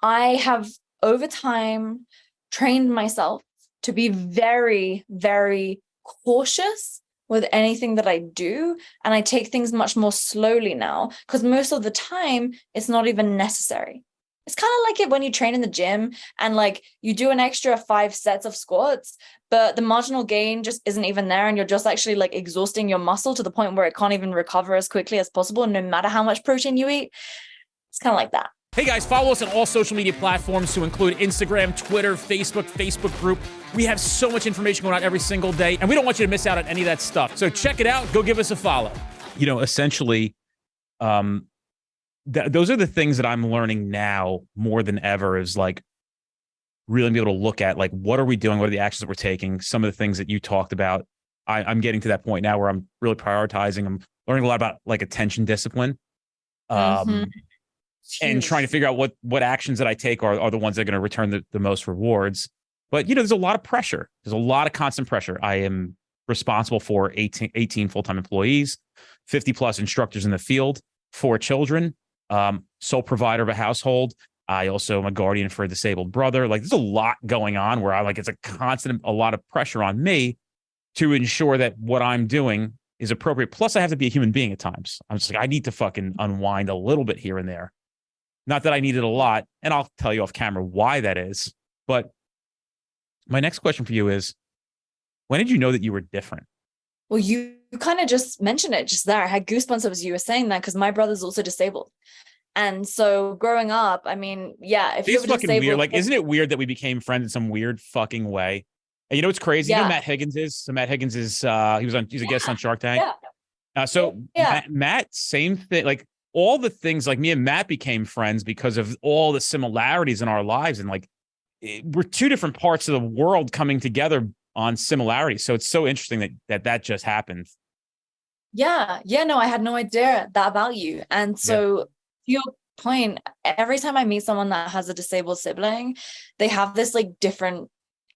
Speaker 1: I have over time trained myself to be very, very cautious with anything that I do. And I take things much more slowly now, because most of the time it's not even necessary. It's kind of like it when you train in the gym and like you do an extra 5 sets of squats, but the marginal gain just isn't even there. And you're just actually like exhausting your muscle to the point where it can't even recover as quickly as possible, no matter how much protein you eat. It's kind of like that.
Speaker 2: Hey guys, follow us on all social media platforms to include Instagram, Twitter, Facebook group. We have so much information going out every single day, and we don't want you to miss out on any of that stuff. So check it out. Go give us a follow. You know, essentially, those are the things that I'm learning now more than ever, is like really be able to look at like, what are we doing? What are the actions that we're taking? Some of the things that you talked about. I'm getting to that point now where I'm really prioritizing. I'm learning a lot about like attention discipline. And trying to figure out what actions that I take are the ones that are going to return the most rewards. But, you know, there's a lot of pressure. There's a lot of constant pressure. I am responsible for 18 full-time employees, 50 plus instructors in the field, 4 children, sole provider of a household. I also am a guardian for a disabled brother. Like, there's a lot going on where it's a lot of pressure on me to ensure that what I'm doing is appropriate. Plus, I have to be a human being at times. I'm just like, I need to fucking unwind a little bit here and there. Not that I need it a lot, and I'll tell you off camera why that is. But my next question for you is, when did you know that you were different?
Speaker 1: Well, you kind of just mentioned it just there. I had goosebumps as you were saying that, because my brother's also disabled. And so growing up, I mean, yeah, if you're
Speaker 2: fucking
Speaker 1: disabled,
Speaker 2: weird. Like, isn't it weird that we became friends in some weird fucking way? And you know what's crazy?
Speaker 1: Yeah.
Speaker 2: You know who Matt Higgins is? So Matt Higgins is he's a guest on Shark Tank.
Speaker 1: Yeah.
Speaker 2: Matt, same thing. Like, all the things, like me and Matt became friends because of all the similarities in our lives. And like, we're 2 different parts of the world coming together on similarities. So it's so interesting that just happened.
Speaker 1: Yeah. No, I had no idea that about you. And so to your point, every time I meet someone that has a disabled sibling, they have this like different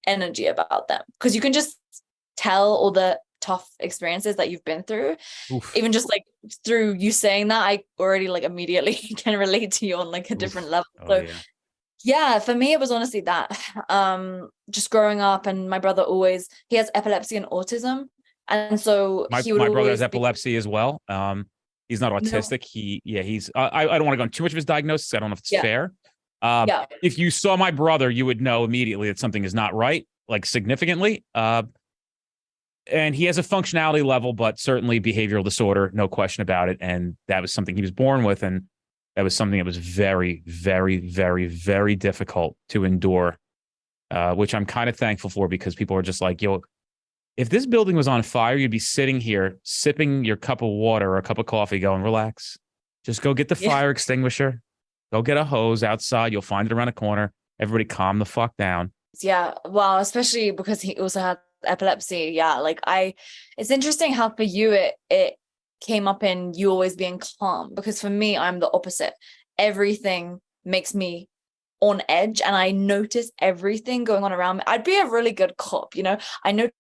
Speaker 1: energy about them, because you can just tell all the tough experiences that you've been through.
Speaker 2: Oof.
Speaker 1: Even just like through you saying that, I already like immediately can relate to you on like a different level. So yeah, for me it was honestly that just growing up, and my brother he has epilepsy and autism, and so
Speaker 2: my brother has epilepsy as well. He's not autistic. No. He's I don't want to go into too much of his diagnosis. I don't know if it's fair. If you saw my brother, you would know immediately that something is not right, like significantly. And he has a functionality level, but certainly behavioral disorder, no question about it. And that was something he was born with. And that was something that was very, very, very, very difficult to endure, which I'm kind of thankful for, because people are just like, yo, if this building was on fire, you'd be sitting here sipping your cup of water or a cup of coffee going, relax. Just go get the fire extinguisher. Go get a hose outside. You'll find it around the corner. Everybody calm the fuck down.
Speaker 1: Yeah. Well, especially because he also had epilepsy. Yeah. Like it's interesting how for you it came up in you always being calm, because for me, I'm the opposite. Everything makes me on edge, and I notice everything going on around me. I'd be a really good cop, you know. I notice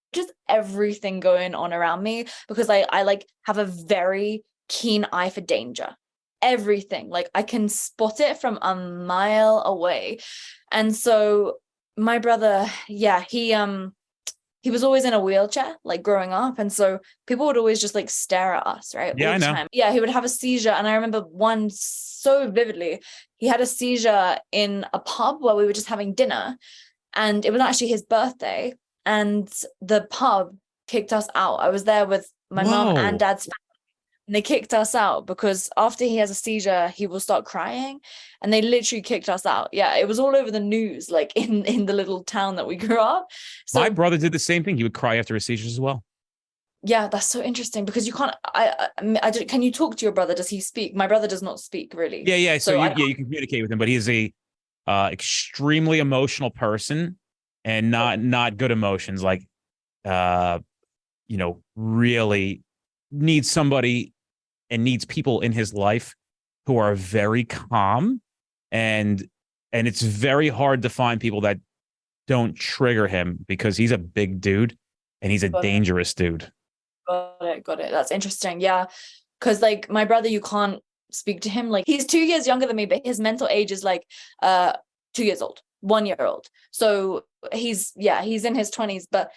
Speaker 1: everything going on around me because I like have a very keen eye for danger. Everything, like I can spot it from a mile away. And so my brother, he was always in a wheelchair, like growing up. And so people would always just like stare at us, right?
Speaker 2: Yeah,
Speaker 1: all the
Speaker 2: I know.
Speaker 1: time. Yeah, he would have a seizure. And I remember one so vividly. He had a seizure in a pub where we were just having dinner. And it was actually his birthday. And the pub kicked us out. I was there with my mom and
Speaker 2: Whoa.
Speaker 1: dad's, and they kicked us out because after he has a seizure, he will start crying, and they literally kicked us out. Yeah, it was all over the news, like in the little town that we grew up.
Speaker 2: My
Speaker 1: So
Speaker 2: brother did the same thing. He would cry after his seizures as well.
Speaker 1: yeah, that's so interesting because you can't. Can you talk to your brother? Does he speak? My brother does not speak really.
Speaker 2: Yeah, yeah. So
Speaker 1: So
Speaker 2: you,
Speaker 1: I
Speaker 2: yeah, you can communicate with him, but he's a extremely emotional person and not good emotions. Like, uh, really needs somebody and needs people in his life who are very calm, and it's very hard to find people that don't trigger him because he's a big dude and he's a
Speaker 1: got it,
Speaker 2: dangerous dude.
Speaker 1: got it. That's interesting. Yeah, because like my brother, you can't speak to him. Like he's 2 years younger than me, but his mental age is like 2 years old, 1 year old. So he's in his 20s, but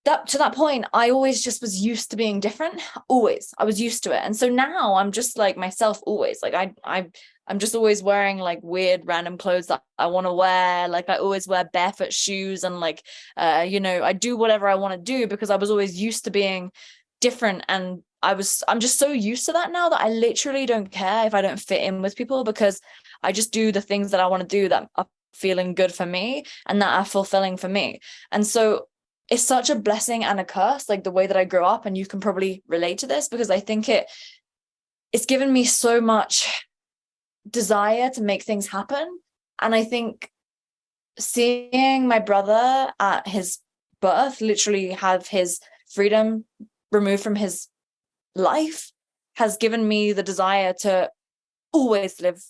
Speaker 1: that to that point, I always just was used to being different. Always, I was used to it, and so now I'm just like myself. Always, like I'm just always wearing like weird random clothes that I want to wear. Like I always wear barefoot shoes, and like I do whatever I want to do because I was always used to being different, and I'm just so used to that now that I literally don't care if I don't fit in with people because I just do the things that I want to do that are feeling good for me and that are fulfilling for me. And so it's such a blessing and a curse, like the way that I grew up, and you can probably relate to this because I think it's given me so much desire to make things happen. And I think seeing my brother at his birth literally have his freedom removed from his life has given me the desire to always live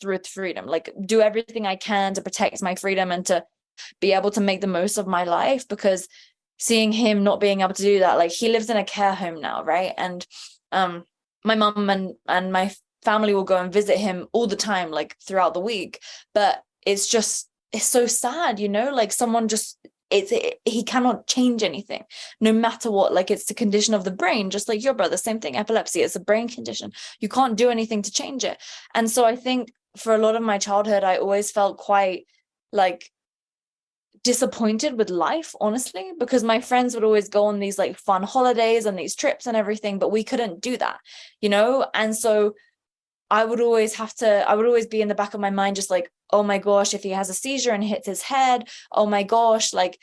Speaker 1: through freedom, like do everything I can to protect my freedom and to be able to make the most of my life, because seeing him not being able to do that, like he lives in a care home now, right? And my mom and my family will go and visit him all the time, like throughout the week, but it's so sad, like someone just he cannot change anything no matter what. Like it's the condition of the brain, just like your brother, same thing, epilepsy, it's a brain condition, you can't do anything to change it. And so I think for a lot of my childhood I always felt quite like disappointed with life, honestly, because my friends would always go on these like fun holidays and these trips and everything, but we couldn't do that, and so I would always be in the back of my mind just like, oh my gosh, if he has a seizure and hits his head, oh my gosh, like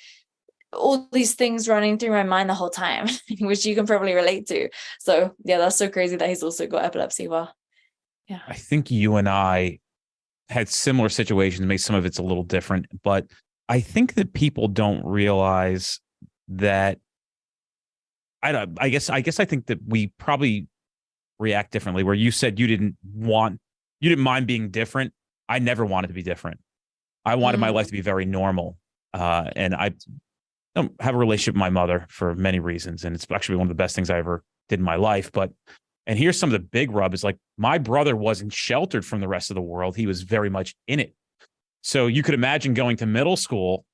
Speaker 1: all these things running through my mind the whole time, which you can probably relate to. So yeah, that's so crazy that he's also got epilepsy. Well, yeah.
Speaker 2: I think you and I had similar situations. Maybe some of it's a little different, but I think that people don't realize that I guess I think that we probably react differently. Where you said you didn't mind being different. I never wanted to be different. I wanted my life to be very normal. And I don't have a relationship with my mother for many reasons. And it's actually one of the best things I ever did in my life. And here's some of the big rub is like my brother wasn't sheltered from the rest of the world. He was very much in it. So you could imagine going to middle school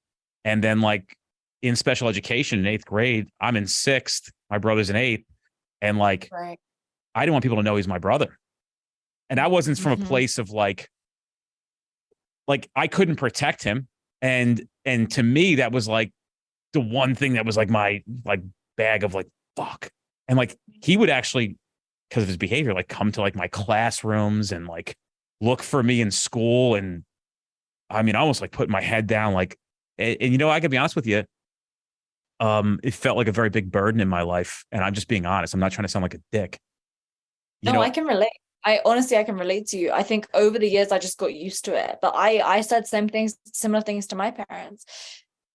Speaker 2: and then like in special education in 8th grade, I'm in 6th, my brother's in 8th. And like,
Speaker 1: Right.
Speaker 2: I didn't want people to know he's my brother. And that wasn't from a place of like I couldn't protect him. And to me, that was like the one thing that was like my like bag of like, fuck. And like, he would actually, because of his behavior, like come to like my classrooms and like look for me in school. And I mean, I almost like put my head down, like, and I gotta be honest with you. It felt like a very big burden in my life. And I'm just being honest. I'm not trying to sound like a dick.
Speaker 1: No, I can relate. I can relate to you. I think over the years I just got used to it. But I said similar things to my parents.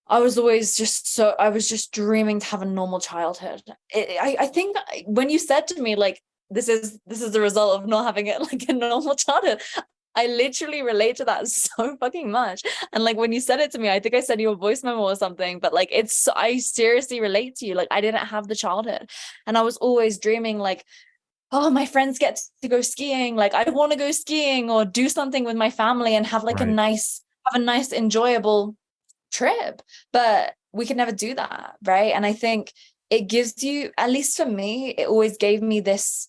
Speaker 1: I was just dreaming to have a normal childhood. I think when you said to me like this is the result of not having it like a normal childhood, I literally relate to that so fucking much. And like when you said it to me, I think I sent you a voice memo or something, but like I seriously relate to you. Like I didn't have the childhood, and I was always dreaming like, oh, my friends get to go skiing. Like I want to go skiing or do something with my family and have like
Speaker 2: Right.
Speaker 1: have a nice, enjoyable trip. But we could never do that. Right. And I think it gives you, at least for me, it always gave me this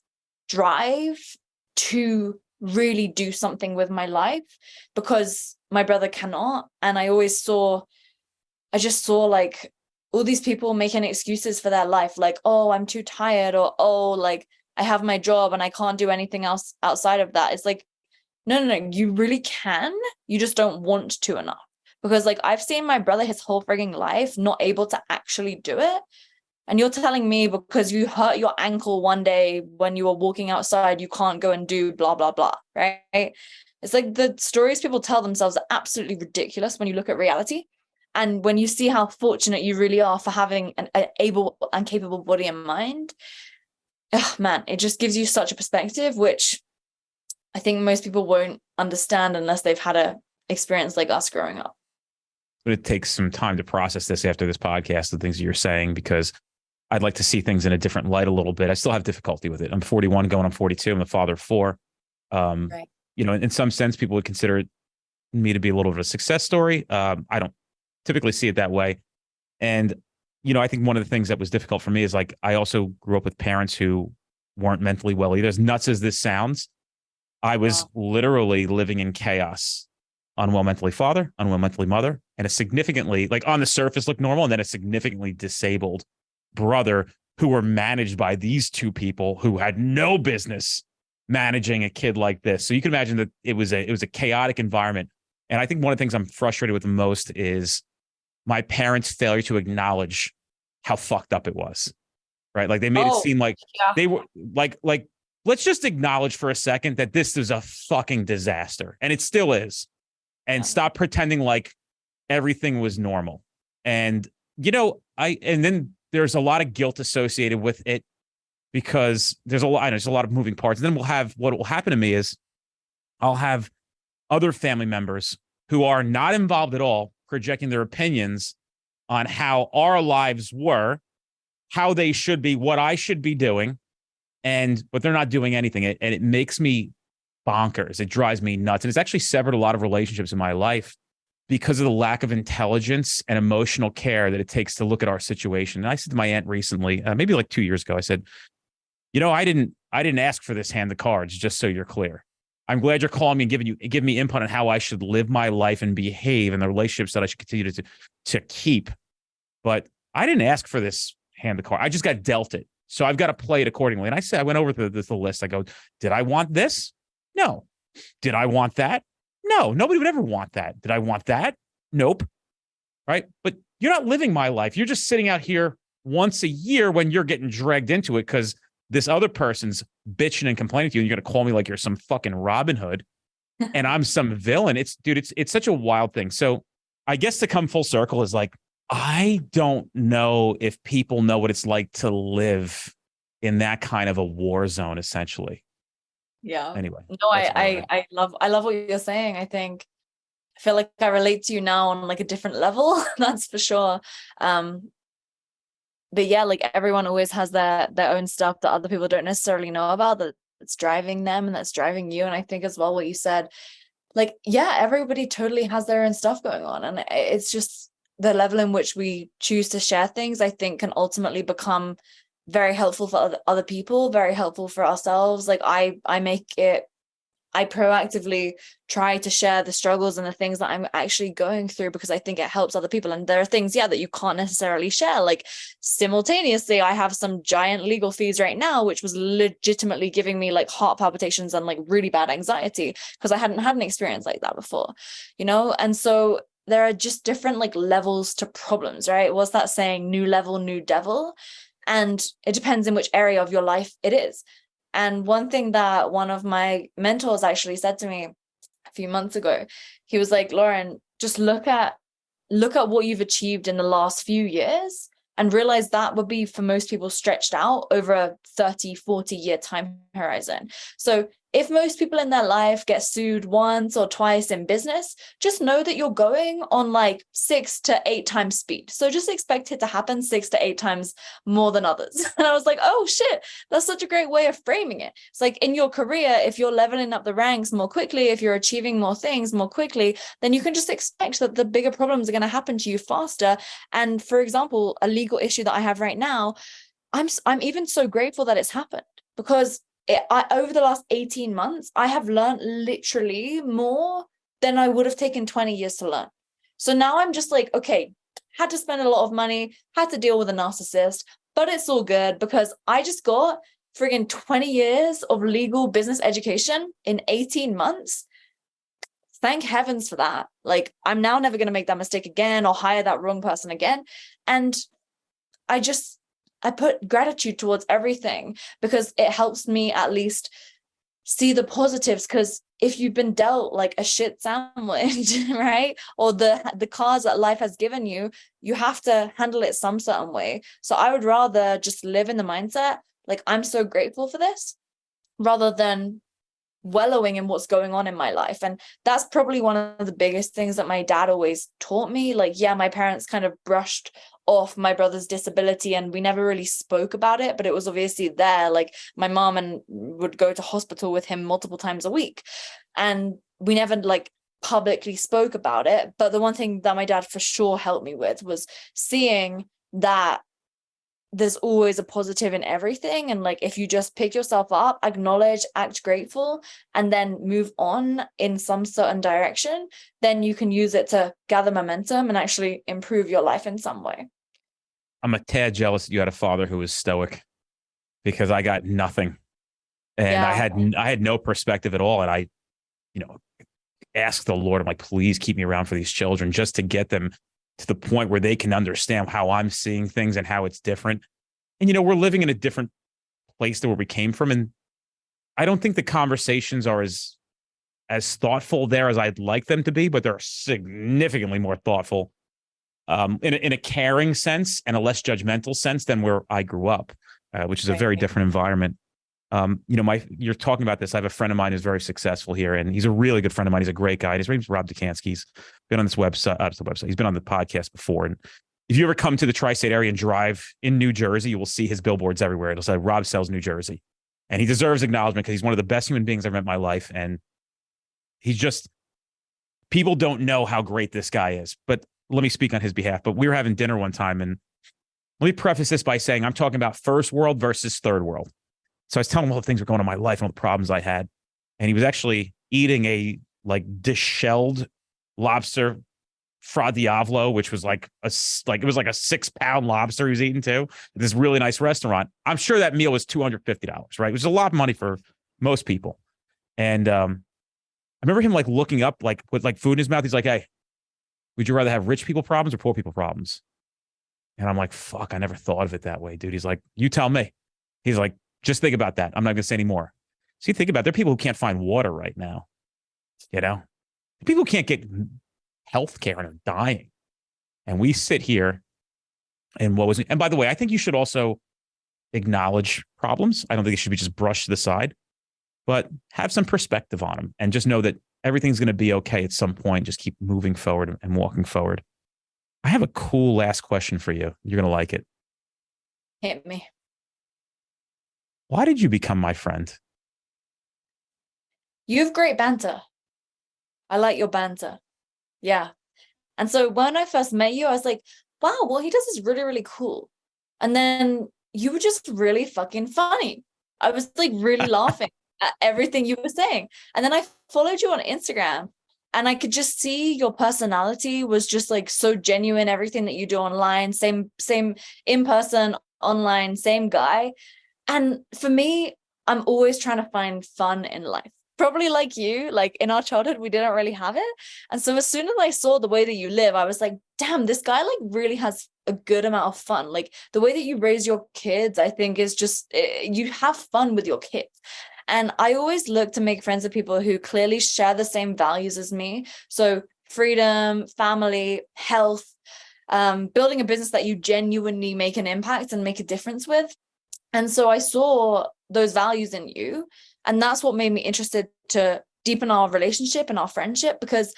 Speaker 1: drive to really do something with my life because my brother cannot. And I just saw like all these people making excuses for their life, like, oh, I'm too tired, or oh, like I have my job and I can't do anything else outside of that. It's like, no, you really can. You just don't want to enough. Because like I've seen my brother his whole frigging life not able to actually do it. And you're telling me because you hurt your ankle one day when you were walking outside, you can't go and do blah, blah, blah, right? It's like the stories people tell themselves are absolutely ridiculous when you look at reality. And when you see how fortunate you really are for having an able and capable body and mind, oh, man, it just gives you such a perspective, which I think most people won't understand unless they've had a experience like us growing up.
Speaker 2: But it takes some time to process this after this podcast, the things that you're saying, because I'd like to see things in a different light a little bit. I still have difficulty with it. I'm 41 going on 42. I'm the father of 4.
Speaker 1: Right.
Speaker 2: You know, in some sense, people would consider me to be a little bit of a success story. I don't typically see it that way. And, you know, I think one of the things that was difficult for me is like, I also grew up with parents who weren't mentally well either. As nuts as this sounds, I was literally living in chaos. Unwell mentally father, unwell mentally mother, and a significantly, like on the surface looked normal, and then a significantly disabled brother who were managed by these two people who had no business managing a kid like this. So you can imagine that it was a chaotic environment. And I think one of the things I'm frustrated with the most is my parents' failure to acknowledge how fucked up it was. Right? Like they made it seem like they were like let's just acknowledge for a second that this is a fucking disaster, and it still is. And stop pretending like everything was normal. And, you know, and then there's a lot of guilt associated with it because there's a lot of moving parts. And then what will happen to me is I'll have other family members who are not involved at all projecting their opinions on how our lives were, how they should be, what I should be doing. But they're not doing anything. And it makes me bonkers. It drives me nuts. And it's actually severed a lot of relationships in my life because of the lack of intelligence and emotional care that it takes to look at our situation. And I said to my aunt recently, maybe like 2 years ago, I said, you know, I didn't ask for this hand of cards, just so you're clear. I'm glad you're calling me and giving me input on how I should live my life and behave and the relationships that I should continue to keep. But I didn't ask for this hand of cards. I just got dealt it. So I've got to play it accordingly. And I went over the list. I go, did I want this? No. Did I want that? No. Nobody would ever want that. Did I want that? Nope. Right. But you're not living my life. You're just sitting out here once a year when you're getting dragged into it because this other person's bitching and complaining to you. And you're going to call me like you're some fucking Robin Hood and I'm some villain. It's such a wild thing. So I guess to come full circle is like, I don't know if people know what it's like to live in that kind of a war zone, essentially.
Speaker 1: Yeah.
Speaker 2: Anyway.
Speaker 1: No, I love what you're saying. I feel like I relate to you now on like a different level. That's for sure. But yeah, like everyone always has their own stuff that other people don't necessarily know about that's driving them and that's driving you. And I think as well what you said, like, yeah, everybody totally has their own stuff going on. And it's just the level in which we choose to share things, I think can ultimately become very helpful for other people, very helpful for ourselves. Like I proactively try to share the struggles and the things that I'm actually going through because I think it helps other people. And there are things, that you can't necessarily share. Like simultaneously, I have some giant legal fees right now, which was legitimately giving me like heart palpitations and like really bad anxiety because I hadn't had an experience like that before, you know? And so there are just different like levels to problems, right? What's that saying? New level, new devil. And it depends in which area of your life it is. And one thing that one of my mentors actually said to me a few months ago, he was like, Lauren, just look at what you've achieved in the last few years and realize that would be for most people stretched out over a 30, 40 year time horizon. So if most people in their life get sued once or twice in business, just know that you're going on like 6 to 8 times speed. So just expect it to happen 6 to 8 times more than others. And I was like, oh shit, that's such a great way of framing it. It's like in your career, if you're leveling up the ranks more quickly, if you're achieving more things more quickly, then you can just expect that the bigger problems are going to happen to you faster. And for example, a legal issue that I have right now, I'm even so grateful that it's happened because over the last 18 months, I have learned literally more than I would have taken 20 years to learn. So now I'm just like, okay, had to spend a lot of money, had to deal with a narcissist, but it's all good because I just got friggin' 20 years of legal business education in 18 months. Thank heavens for that. Like, I'm now never going to make that mistake again or hire that wrong person again. And I put gratitude towards everything because it helps me at least see the positives. Because if you've been dealt like a shit sandwich, right, or the cards that life has given you, you have to handle it some certain way. So I would rather just live in the mindset like, I'm so grateful for this, rather than wallowing in what's going on in my life. And that's probably one of the biggest things that my dad always taught me. Like, yeah, my parents kind of brushed off my brother's disability and we never really spoke about it, but it was obviously there. Like, my mom would go to hospital with him multiple times a week, and we never like publicly spoke about it. But the one thing that my dad for sure helped me with was seeing that there's always a positive in everything. And like, if you just pick yourself up, acknowledge, act grateful, and then move on in some certain direction, then you can use it to gather momentum and actually improve your life in some way.
Speaker 2: I'm a tad jealous that you had a father who was stoic, because I got nothing. And
Speaker 1: Yeah.
Speaker 2: I had no perspective at all. And I, asked the Lord, I'm like, please keep me around for these children, just to get them to the point where they can understand how I'm seeing things and how it's different. And, we're living in a different place than where we came from. And I don't think the conversations are as thoughtful there as I'd like them to be, but they're significantly more thoughtful in a caring sense and a less judgmental sense than where I grew up, which is a very different environment. You're talking about this. I have a friend of mine who's very successful here, and he's a really good friend of mine. He's a great guy. His name's Rob Dukansky. He's been on this website. He's been on the podcast before. And if you ever come to the tri-state area and drive in New Jersey, you will see his billboards everywhere. It'll say Rob sells New Jersey, and he deserves acknowledgement because he's one of the best human beings I've met in my life. And people don't know how great this guy is, but let me speak on his behalf. But we were having dinner one time, and let me preface this by saying I'm talking about first world versus third world. So I was telling him all the things that were going on in my life and all the problems I had. And he was actually eating a dishelled lobster fra diavolo, which was it was like a 6-pound lobster he was eating too, at this really nice restaurant. I'm sure that meal was $250, right? It was a lot of money for most people. And I remember him looking up, with food in his mouth. He's like, hey, would you rather have rich people problems or poor people problems? And I'm like, fuck, I never thought of it that way, dude. He's like, you tell me. He's like, just think about that. I'm not going to say any more. So you think about it, there are people who can't find water right now. People who can't get health care and are dying. And we sit here and and by the way, I think you should also acknowledge problems. I don't think it should be just brushed to the side, but have some perspective on them and just know that everything's going to be okay at some point. Just keep moving forward and walking forward. I have a cool last question for you. You're going to like it.
Speaker 1: Hit me.
Speaker 2: Why did you become my friend?
Speaker 1: You have great banter. I like your banter. Yeah. And so when I first met you, I was like, wow, what he does is really, really cool. And then you were just really fucking funny. I was really laughing at everything you were saying. And then I followed you on Instagram, and I could just see your personality was just so genuine. Everything that you do online, same in person, online, same guy. And for me, I'm always trying to find fun in life. Probably like you, in our childhood, we didn't really have it. And so as soon as I saw the way that you live, I was like, damn, this guy really has a good amount of fun. The way that you raise your kids, I think is just, you have fun with your kids. And I always look to make friends with people who clearly share the same values as me. So freedom, family, health, building a business that you genuinely make an impact and make a difference with. And so I saw those values in you. And that's what made me interested to deepen our relationship and our friendship, because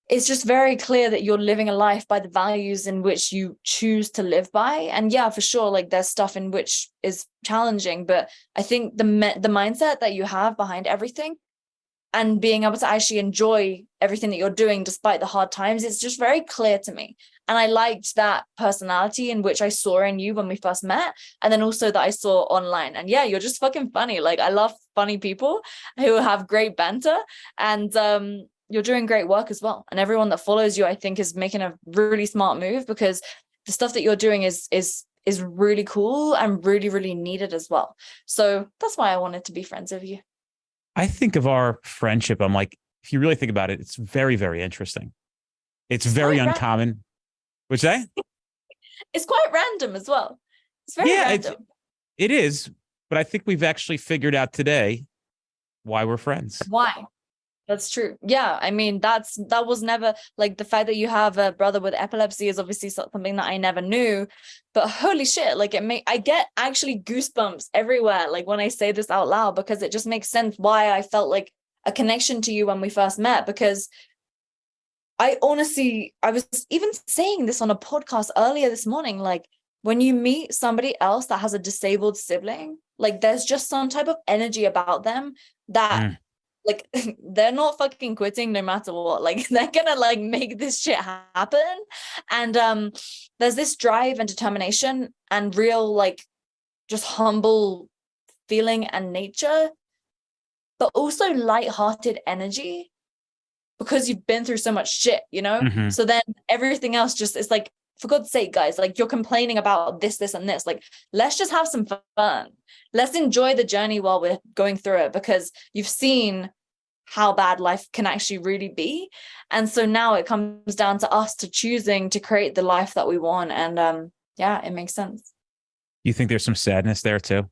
Speaker 1: it's just very clear that you're living a life by the values in which you choose to live by. And yeah, for sure, there's stuff in which is challenging, but I think the mindset that you have behind everything and being able to actually enjoy everything that you're doing despite the hard times, it's just very clear to me. And I liked that personality in which I saw in you when we first met, and then also that I saw online. And yeah, you're just fucking funny. I love funny people who have great banter. And you're doing great work as well. And everyone that follows you, I think, is making a really smart move, because the stuff that you're doing is really cool and really, really needed as well. So that's why I wanted to be friends with you.
Speaker 2: I think of our friendship. I'm like, if you really think about it, it's very, very interesting. It's very uncommon. Which I?
Speaker 1: It's quite random as well. It's very random.
Speaker 2: It is. But I think we've actually figured out today why we're friends.
Speaker 1: Why? That's true. Yeah, I mean, that was never, like, the fact that you have a brother with epilepsy is obviously something that I never knew. But holy shit, like, I get actually goosebumps everywhere, like, when I say this out loud, because it just makes sense why I felt like a connection to you when we first met. Because I honestly, I was even saying this on a podcast earlier this morning, like, when you meet somebody else that has a disabled sibling, like, there's just some type of energy about them that like, they're not fucking quitting no matter what. Like, they're gonna, like, make this shit happen. And there's this drive and determination and real, like, just humble feeling and nature, but also light-hearted energy, because you've been through so much shit, you know?
Speaker 2: Mm-hmm.
Speaker 1: So then everything else just is like, for God's sake, guys, like, you're complaining about this, and this. Like, let's just have some fun. Let's enjoy the journey while we're going through it, because you've seen how bad life can actually really be. And so now it comes down to us to choosing to create the life that we want. And yeah, it makes sense.
Speaker 2: You think there's some sadness there too?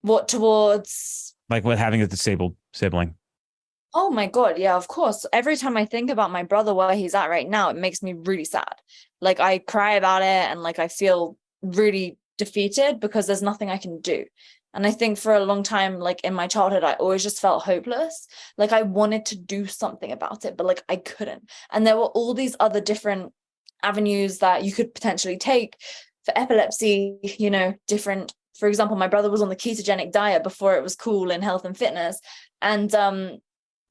Speaker 1: What, towards?
Speaker 2: Like with having a disabled sibling?
Speaker 1: Oh my God, yeah, of course. Every time I think about my brother, where he's at right now, it makes me really sad. Like, I cry about it, and, like, I feel really defeated because there's nothing I can do. And I think for a long time, like, in my childhood, I always just felt hopeless. Like, I wanted to do something about it, but, like, I couldn't. And there were all these other different avenues that you could potentially take for epilepsy, you know, different. For example, my brother was on the ketogenic diet before it was cool in health and fitness. And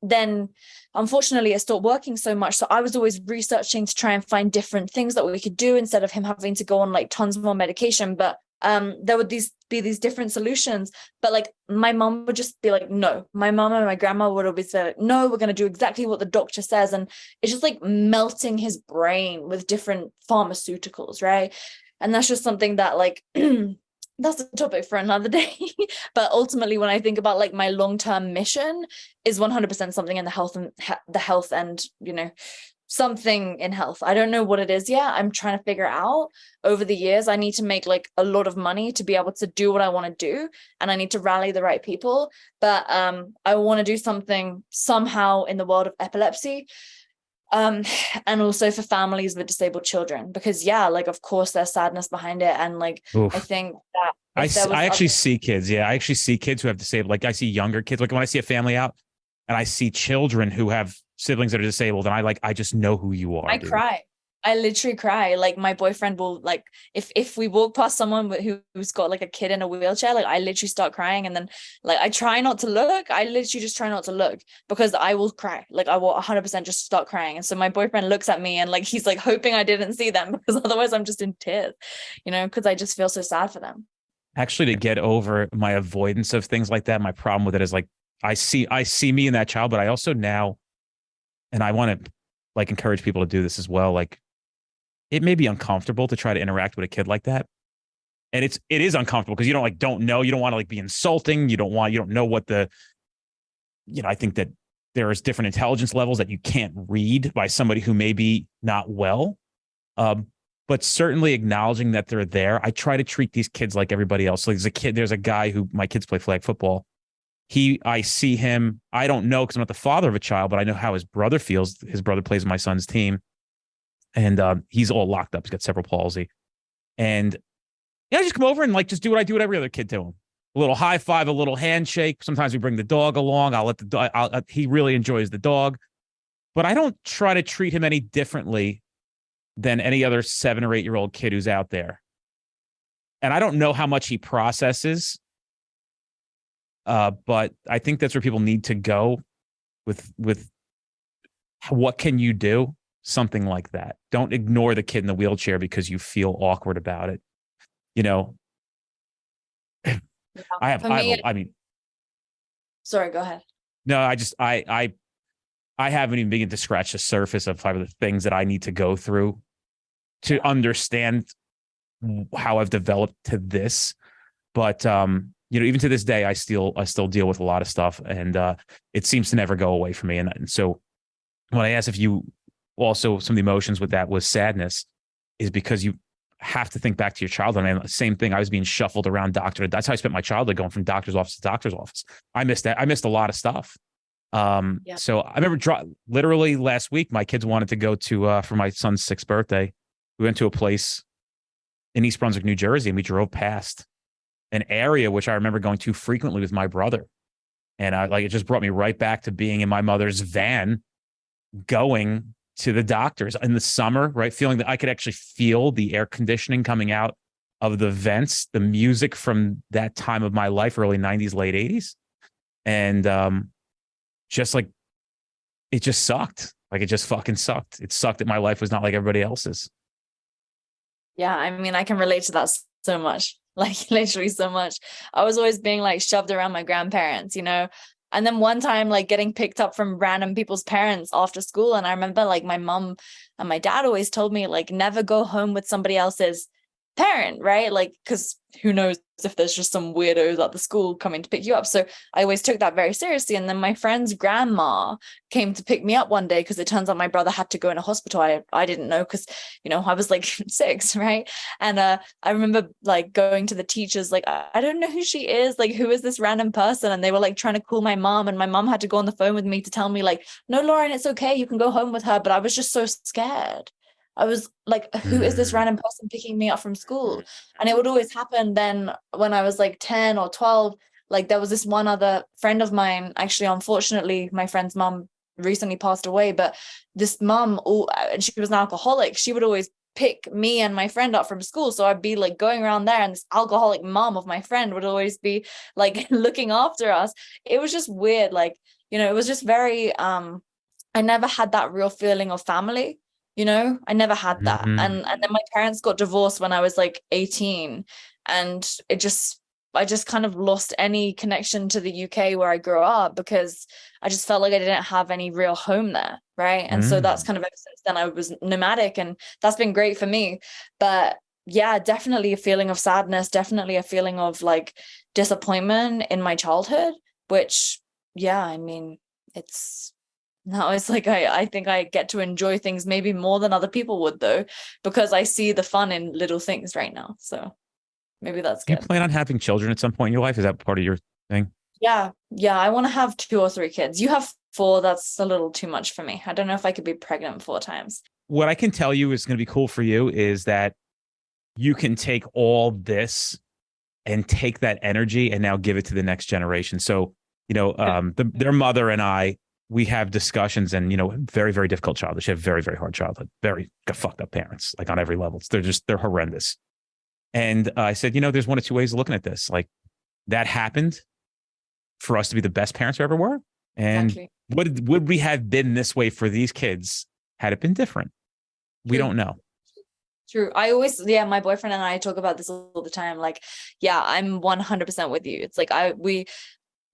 Speaker 1: then unfortunately it stopped working so much. So I was always researching to try and find different things that we could do instead of him having to go on, like, tons more medication. But there would be these different solutions. But, like, my mom would just be like, no. My mom and my grandma would always say, like, no, we're going to do exactly what the doctor says. And it's just like melting his brain with different pharmaceuticals, right? And that's just something that, like, that's a topic for another day. But ultimately, when I think about, like, my long-term mission is 100% something in the health and, you know, something in health. I don't know what it is yet. I'm trying to figure out over the years. I need to make, like, a lot of money to be able to do what I want to do. And I need to rally the right people. But I want to do something somehow in the world of epilepsy. And also for families with disabled children, because, yeah, like, of course there's sadness behind it. And, like,
Speaker 2: Oof.
Speaker 1: I think that
Speaker 2: I actually see kids. Yeah, I actually see kids who have disabled. Like, I see younger kids. Like, when I see a family out and I see children who have siblings that are disabled, and I just know who you are.
Speaker 1: I cry. I literally cry. Like, my boyfriend will, like, if we walk past someone who's got, like, a kid in a wheelchair, like, I literally start crying. And then, like, I try not to look. I literally just try not to look, because I will cry. Like, I will 100% just start crying. And so my boyfriend looks at me and, like, he's, like, hoping I didn't see them, because otherwise I'm just in tears, you know, because I just feel so sad for them.
Speaker 2: Actually, to get over my avoidance of things like that, my problem with it is, like, I see me in that child, but I also now, and I want to, like, encourage people to do this as well. Like, it may be uncomfortable to try to interact with a kid like that. And it is uncomfortable because you don't know, you don't want to, like, be insulting. You don't know what I think that there's different intelligence levels that you can't read by somebody who may be not well. But certainly acknowledging that they're there. I try to treat these kids like everybody else. So there's a guy who, my kids play flag football. I see him, I don't know, because I'm not the father of a child, but I know how his brother feels. His brother plays on my son's team. And he's all locked up. He's got cerebral palsy. And yeah, I just come over and, like, just do what I do with every other kid to him. A little high five, a little handshake. Sometimes we bring the dog along. I'll let the dog, he really enjoys the dog. But I don't try to treat him any differently than any other 7 or 8-year-old kid who's out there. And I don't know how much he processes. But I think that's where people need to go with what can you do? Something like that. Don't ignore the kid in the wheelchair because you feel awkward about it. You know, I mean,
Speaker 1: sorry, go ahead.
Speaker 2: no, I I haven't even begun to scratch the surface of the things that I need to go through to understand how I've developed to this. But even to this day, I still deal with a lot of stuff, and it seems to never go away from me. And so when I asked if you also, some of the emotions with that was sadness, is because you have to think back to your childhood. And same thing, I was being shuffled around doctor. That's how I spent my childhood, going from doctor's office to doctor's office. I missed that. I missed a lot of stuff. So I remember literally last week, my kids wanted to go to, for my son's 6th birthday. We went to a place in East Brunswick, New Jersey, and we drove past an area which I remember going to frequently with my brother. And it just brought me right back to being in my mother's van, going to the doctors in the summer, right? Feeling that I could actually feel the air conditioning coming out of the vents, the music from that time of my life, early 90s, late 80s. And just like, it just sucked. Like, it just fucking sucked. It sucked that my life was not like everybody else's.
Speaker 1: Yeah, I mean, I can relate to that so much, like literally so much. I was always being like shoved around my grandparents, and then one time like getting picked up from random people's parents after school. And I remember like my mom and my dad always told me like never go home with somebody else's parent, right? Like, because who knows if there's just some weirdos at the school coming to pick you up. So I always took that very seriously. And then my friend's grandma came to pick me up one day because it turns out my brother had to go in a hospital. I didn't know because, I was like 6, right? And I remember like going to the teachers, like, I don't know who she is. Like, who is this random person? And they were like trying to call my mom. And my mom had to go on the phone with me to tell me like, no, Lauren, it's okay. You can go home with her. But I was just so scared. I was like, who is this random person picking me up from school? And it would always happen then when I was like 10 or 12. Like, there was this one other friend of mine, actually, unfortunately, my friend's mom recently passed away, but this mom, and she was an alcoholic, she would always pick me and my friend up from school. So I'd be like going around there, and this alcoholic mom of my friend would always be like looking after us. It was just weird. Like, it was just very, I never had that real feeling of family. I never had that.
Speaker 2: Mm-hmm.
Speaker 1: And then my parents got divorced when I was like 18, and I just kind of lost any connection to the UK where I grew up, because I just felt like I didn't have any real home there, right? And so that's kind of, ever since then I was nomadic, and that's been great for me. But yeah, definitely a feeling of sadness, definitely a feeling of like disappointment in my childhood, which, yeah, I mean, now it's like I think I get to enjoy things maybe more than other people would, though, because I see the fun in little things right now. So maybe that's good.
Speaker 2: Do you plan on having children at some point in your life? Is that part of your thing?
Speaker 1: Yeah. I want to have 2 or 3 kids. You have 4. That's a little too much for me. I don't know if I could be pregnant 4 times.
Speaker 2: What I can tell you is going to be cool for you is that you can take all this and take that energy and now give it to the next generation. So, their mother and I, we have discussions, and, very, very difficult childhood. She had very, very hard childhood, very fucked up parents, like on every level. They're horrendous. And I said, there's 1 or 2 ways of looking at this. Like, that happened for us to be the best parents we ever were. And
Speaker 1: Exactly.
Speaker 2: would we have been this way for these kids had it been different? We don't know.
Speaker 1: True. My boyfriend and I talk about this all the time. Like, yeah, I'm 100% with you. It's like,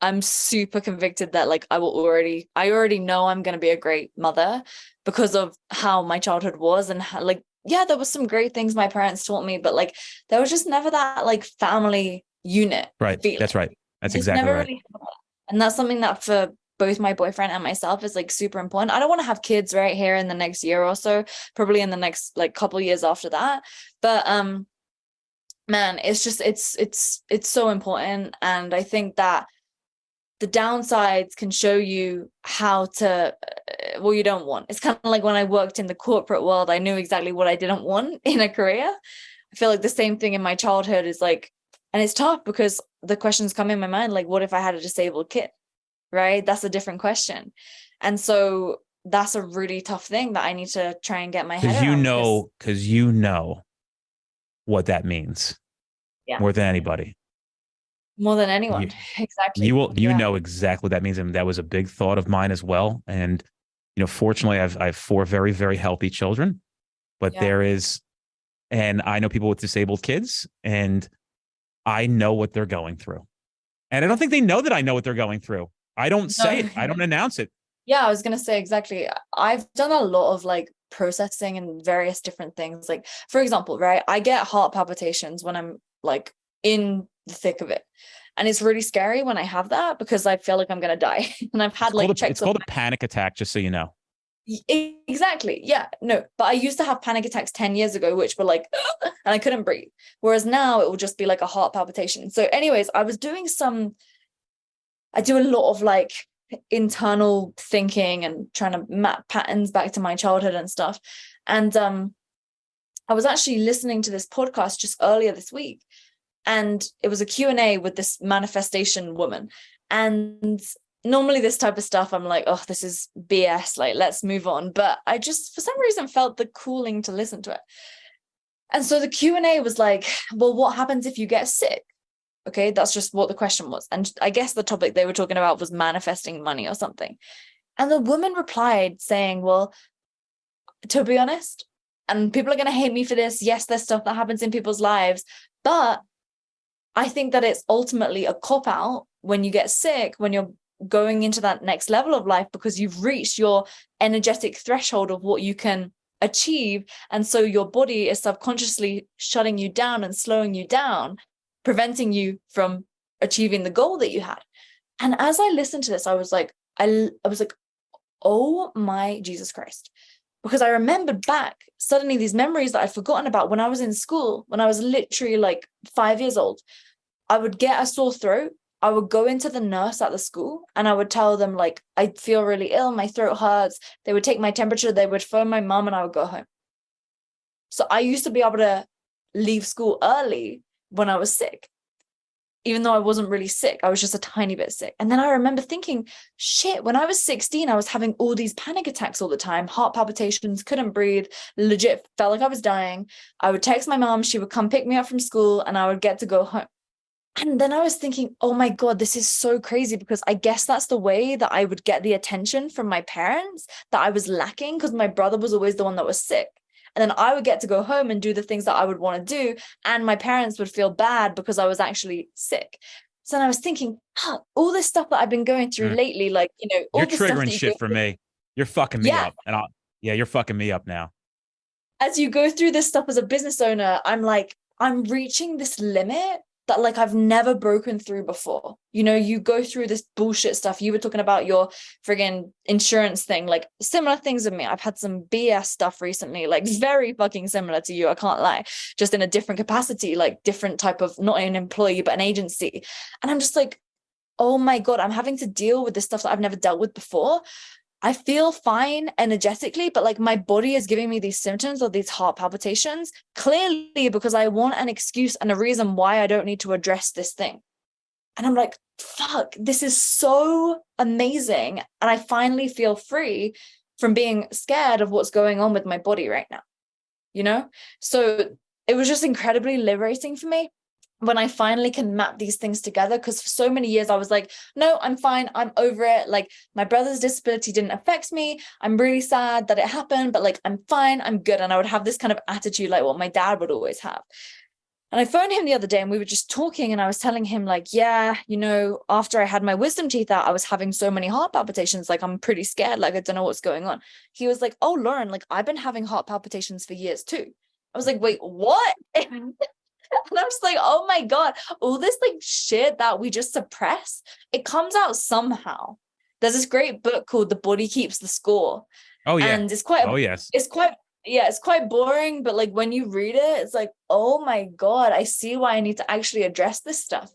Speaker 1: I'm super convicted that like I already know I'm going to be a great mother because of how my childhood was, and how, like, yeah, there was some great things my parents taught me, but like there was just never that like family unit.
Speaker 2: Right.
Speaker 1: feeling.
Speaker 2: That's right. That's
Speaker 1: Just
Speaker 2: exactly
Speaker 1: never
Speaker 2: right.
Speaker 1: really had that. And that's something that for both my boyfriend and myself is like super important. I don't want to have kids right here in the next year or so, probably in the next like couple years after that. But man, it's just it's so important. And I think that the downsides can show you how to you don't want. It's kind of like when I worked in the corporate world, I knew exactly what I didn't want in a career. I feel like the same thing in my childhood is like, and it's tough because the questions come in my mind, like, what if I had a disabled kid, right? That's a different question. And so that's a really tough thing that I need to try and get my head around.
Speaker 2: Because you know what that means more than anybody.
Speaker 1: More than anyone. Exactly.
Speaker 2: You know exactly what that means. And that was a big thought of mine as well. And, fortunately I have 4 very, very healthy children, but there is, and I know people with disabled kids, and I know what they're going through. And I don't think they know that I know what they're going through. I don't say it. I don't announce it.
Speaker 1: Yeah, I was gonna say exactly. I've done a lot of like processing and various different things. Like, for example, right, I get heart palpitations when I'm like in the thick of it. And it's really scary when I have that because I feel like I'm gonna die. And I've had like
Speaker 2: It's
Speaker 1: checks of
Speaker 2: called a panic attack, just so you know.
Speaker 1: exactly. Yeah. No, but I used to have panic attacks 10 years ago, which were like, and I couldn't breathe. Whereas now it will just be like a heart palpitation. So, anyways, I do a lot of like internal thinking and trying to map patterns back to my childhood and stuff. And I was actually listening to this podcast just earlier this week, and it was a Q&A with this manifestation woman. And normally this type of stuff, I'm like, oh, this is BS, like, let's move on. But I just, for some reason, felt the cooling to listen to it. And so the Q&A was like, well, what happens if you get sick? Okay, that's just what the question was. And I guess the topic they were talking about was manifesting money or something. And the woman replied saying, well, to be honest, and people are going to hate me for this, yes, there's stuff that happens in people's lives, but I think that it's ultimately a cop-out when you get sick, when you're going into that next level of life, because you've reached your energetic threshold of what you can achieve. And so your body is subconsciously shutting you down and slowing you down, preventing you from achieving the goal that you had. And as I listened to this, I was like, oh my Jesus Christ. Because I remembered back suddenly these memories that I'd forgotten about when I was in school, when I was literally like 5 years old. I would get a sore throat. I would go into the nurse at the school and I would tell them, like, I feel really ill, my throat hurts. They would take my temperature, they would phone my mom, and I would go home. So I used to be able to leave school early when I was sick, even though I wasn't really sick. I was just a tiny bit sick. And then I remember thinking, shit, when I was 16, I was having all these panic attacks all the time, heart palpitations, couldn't breathe, legit felt like I was dying. I would text my mom, she would come pick me up from school, and I would get to go home. And then I was thinking, oh my God, this is so crazy, because I guess that's the way that I would get the attention from my parents that I was lacking, because my brother was always the one that was sick. And then I would get to go home and do the things that I would want to do. And my parents would feel bad because I was actually sick. So then I was thinking, all this stuff that I've been going through lately, like, all
Speaker 2: You're
Speaker 1: the stuff
Speaker 2: triggering
Speaker 1: that you
Speaker 2: shit for me. You're fucking me up. And you're fucking me up now.
Speaker 1: As you go through this stuff as a business owner, I'm like, I'm reaching this limit that like I've never broken through before. You go through this bullshit stuff. You were talking about your friggin' insurance thing, like similar things with me. I've had some BS stuff recently, like very fucking similar to you. I can't lie, just in a different capacity, like different type of, not an employee, but an agency. And I'm just like, oh my God, I'm having to deal with this stuff that I've never dealt with before. I feel fine energetically, but like my body is giving me these symptoms of these heart palpitations, clearly because I want an excuse and a reason why I don't need to address this thing. And I'm like, fuck, this is so amazing. And I finally feel free from being scared of what's going on with my body right now, So it was just incredibly liberating for me when I finally can map these things together, because for so many years I was like, no, I'm fine, I'm over it. Like, my brother's disability didn't affect me. I'm really sad that it happened, but like, I'm fine, I'm good. And I would have this kind of attitude like what my dad would always have. And I phoned him the other day and we were just talking, and I was telling him like, yeah, after I had my wisdom teeth out, I was having so many heart palpitations. Like, I'm pretty scared. Like, I don't know what's going on. He was like, oh, Lauren, like, I've been having heart palpitations for years too. I was like, wait, what? And I'm just like, oh my God, all this like shit that we just suppress, it comes out somehow. There's this great book called The Body Keeps the Score.
Speaker 2: Oh yeah.
Speaker 1: And it's quite,
Speaker 2: yes.
Speaker 1: It's quite boring, but like when you read it, it's like, oh my God, I see why I need to actually address this stuff,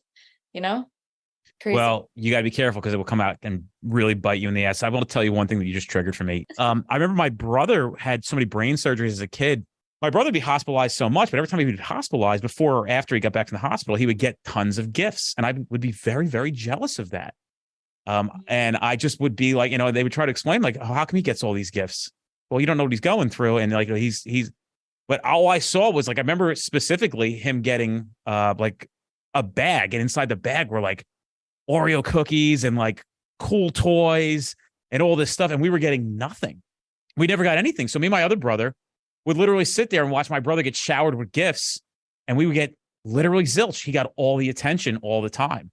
Speaker 1: Crazy.
Speaker 2: Well, you got to be careful because it will come out and really bite you in the ass. I want to tell you one thing that you just triggered for me. I remember my brother had so many brain surgeries as a kid. My brother would be hospitalized so much, but every time he would be hospitalized, before or after he got back from the hospital, he would get tons of gifts. And I would be very, very jealous of that. And I just would be like, they would try to explain, like, oh, how come he gets all these gifts? Well, you don't know what he's going through. And like, but all I saw was like, I remember specifically him getting like a bag, and inside the bag were like Oreo cookies and like cool toys and all this stuff. And we were getting nothing. We never got anything. So me and my other brother would literally sit there and watch my brother get showered with gifts, and we would get literally zilch. He got all the attention all the time.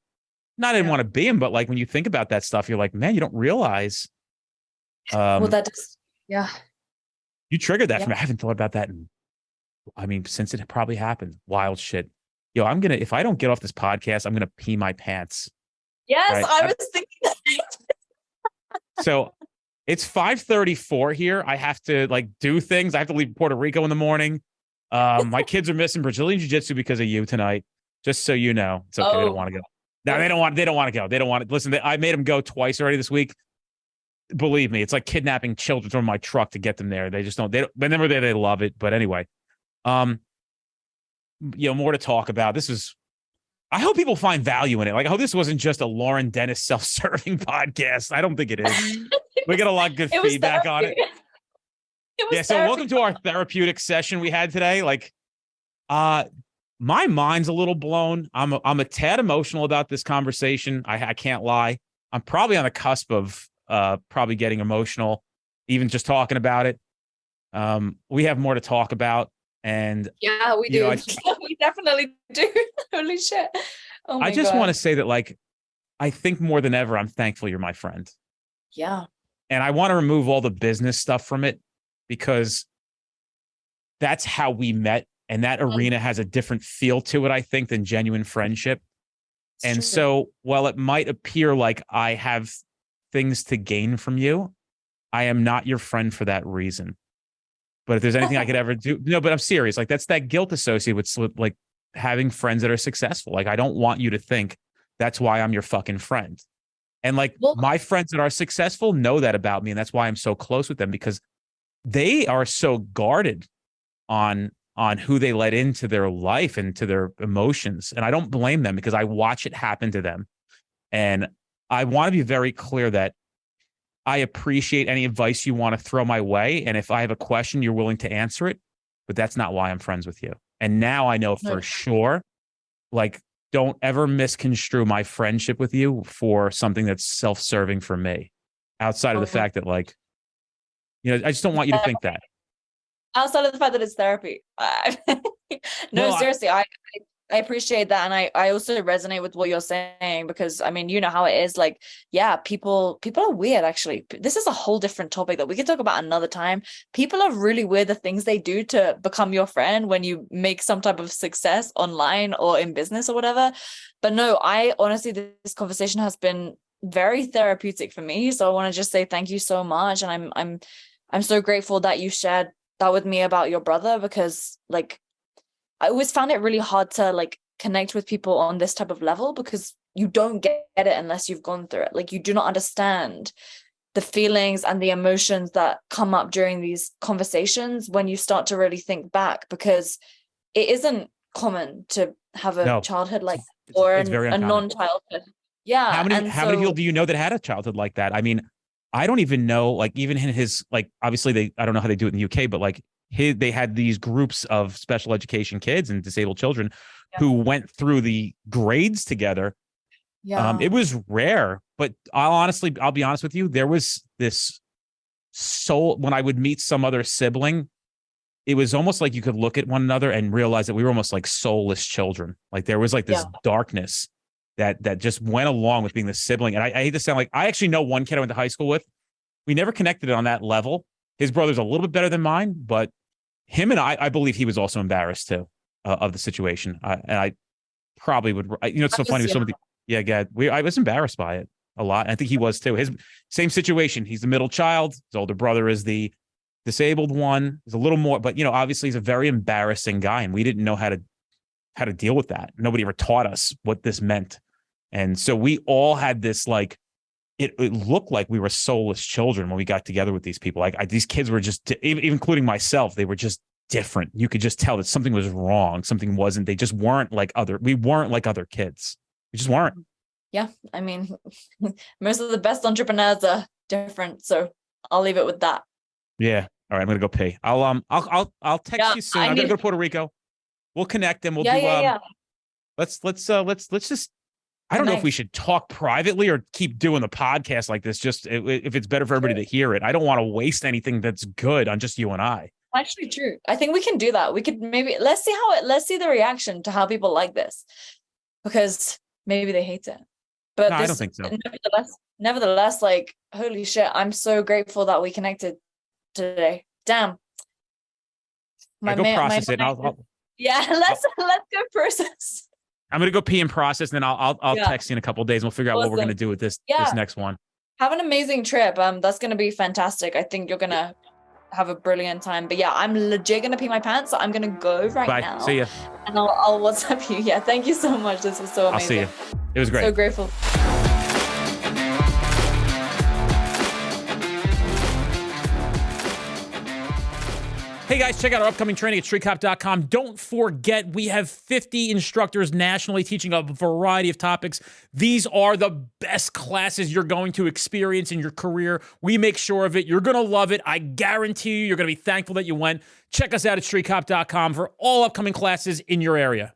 Speaker 2: Not I didn't want to be him, but like when you think about that stuff, you're like, man, you don't realize
Speaker 1: Well, that does, yeah.
Speaker 2: You triggered that
Speaker 1: Yeah.
Speaker 2: for me. I haven't thought about that. Since it probably happened. Wild shit. Yo, if I don't get off this podcast, I'm going to pee my pants.
Speaker 1: Yes,
Speaker 2: Right?
Speaker 1: I was thinking that.
Speaker 2: So it's 5:34 here. I have to do things. I have to leave Puerto Rico in the morning. My kids are missing Brazilian Jiu-Jitsu because of you tonight. Just so you know, it's okay. They don't want to go. No, they don't want. They don't want to go. They don't want to listen. I made them go twice already this week. Believe me, it's like kidnapping children from my truck to get them there. They just don't. Whenever they love it. But anyway, more to talk about. I hope people find value in it. I hope this wasn't just a Lauren Dennis self-serving podcast. I don't think it is. We got a lot of good feedback on it. Yeah. So welcome to our therapeutic session we had today. My mind's a little blown. I'm a tad emotional about this conversation. I can't lie. I'm probably on the cusp of probably getting emotional, even just talking about it. We have more to talk about. And
Speaker 1: yeah, we do. We definitely do. Holy shit. Oh my
Speaker 2: I just
Speaker 1: God.
Speaker 2: want to say that, I think more than ever, I'm thankful you're my friend.
Speaker 1: Yeah.
Speaker 2: And I want to remove all the business stuff from it because that's how we met. And that arena has a different feel to it, I think, than genuine friendship.
Speaker 1: It's true.
Speaker 2: So while it might appear like I have things to gain from you, I am not your friend for that reason. But if there's anything I could ever do, no, but I'm serious. That's that guilt associated with having friends that are successful. I don't want you to think that's why I'm your fucking friend. And my friends that are successful know that about me. And that's why I'm so close with them, because they are so guarded on who they let into their life and to their emotions. And I don't blame them because I watch it happen to them. And I want to be very clear that I appreciate any advice you want to throw my way. And if I have a question, you're willing to answer it, but that's not why I'm friends with you. And now I know for sure, don't ever misconstrue my friendship with you for something that's self-serving for me, outside of the fact that I just don't want you to think that.
Speaker 1: Outside of the fact that it's therapy. Seriously, I appreciate that. And I also resonate with what you're saying, because you know how it is. People are weird, actually. This is a whole different topic that we could talk about another time. People are really weird, the things they do to become your friend when you make some type of success online or in business or whatever. But no, I honestly, this conversation has been very therapeutic for me. So I want to just say thank you so much. And I'm so grateful that you shared that with me about your brother, because I always found it really hard to connect with people on this type of level, because you don't get it unless you've gone through it. You do not understand the feelings and the emotions that come up during these conversations when you start to really think back, because it isn't common to have a childhood or
Speaker 2: it's very
Speaker 1: a non-childhood. Yeah.
Speaker 2: How many people do you know that had a childhood like that? I don't even know, even in his, obviously I don't know how they do it in the UK, but they had these groups of special education kids and disabled children who went through the grades together.
Speaker 1: Yeah.
Speaker 2: It was rare, but I'll be honest with you. There was this soul when I would meet some other sibling. It was almost like you could look at one another and realize that we were almost like soulless children. There was this darkness that just went along with being the sibling. And I hate to sound I actually know one kid I went to high school with. We never connected on that level. His brother's a little bit better than mine, but him and I believe he was also embarrassed too of the situation. And I probably would, it's so funny with some of the, I was embarrassed by it a lot. I think he was too. His same situation. He's the middle child. His older brother is the disabled one. He's a little more, but obviously he's a very embarrassing guy, and we didn't know how to deal with that. Nobody ever taught us what this meant. And so we all had this, it looked like we were soulless children when we got together with these people. These kids were just, even including myself, they were just different. You could just tell that something was wrong. Something wasn't. They just weren't we weren't like other kids. We just weren't.
Speaker 1: Yeah. Most of the best entrepreneurs are different. So I'll leave it with that.
Speaker 2: Yeah. All right. I'm going to go pee. I'll text you soon. I'm going to go to Puerto Rico. We'll connect and we'll let's just, I don't know if we should talk privately or keep doing the podcast like this, just if it's better for everybody to hear it. I don't want to waste anything that's good on just you and I.
Speaker 1: Actually, true. I think we can do that. We could maybe, let's see the reaction to how people like this, because maybe they hate it. But
Speaker 2: I don't think so.
Speaker 1: nevertheless, like, holy shit, I'm so grateful that we connected today. Damn.
Speaker 2: Go process it. And
Speaker 1: yeah, let's go process.
Speaker 2: I'm gonna go pee and process, and then I'll text you in a couple of days, and we'll figure out what we're gonna do with this next one.
Speaker 1: Have an amazing trip. That's gonna be fantastic. I think you're gonna have a brilliant time. But yeah, I'm legit gonna pee my pants, so I'm gonna go right now.
Speaker 2: See ya.
Speaker 1: And I'll WhatsApp you. Yeah, thank you so much. This was so amazing.
Speaker 2: I'll see you. It was great.
Speaker 1: So grateful.
Speaker 2: Hey guys, check out our upcoming training at streetcop.com. Don't forget, we have 50 instructors nationally teaching a variety of topics. These are the best classes you're going to experience in your career. We make sure of it. You're going to love it. I guarantee you're going to be thankful that you went. Check us out at streetcop.com for all upcoming classes in your area.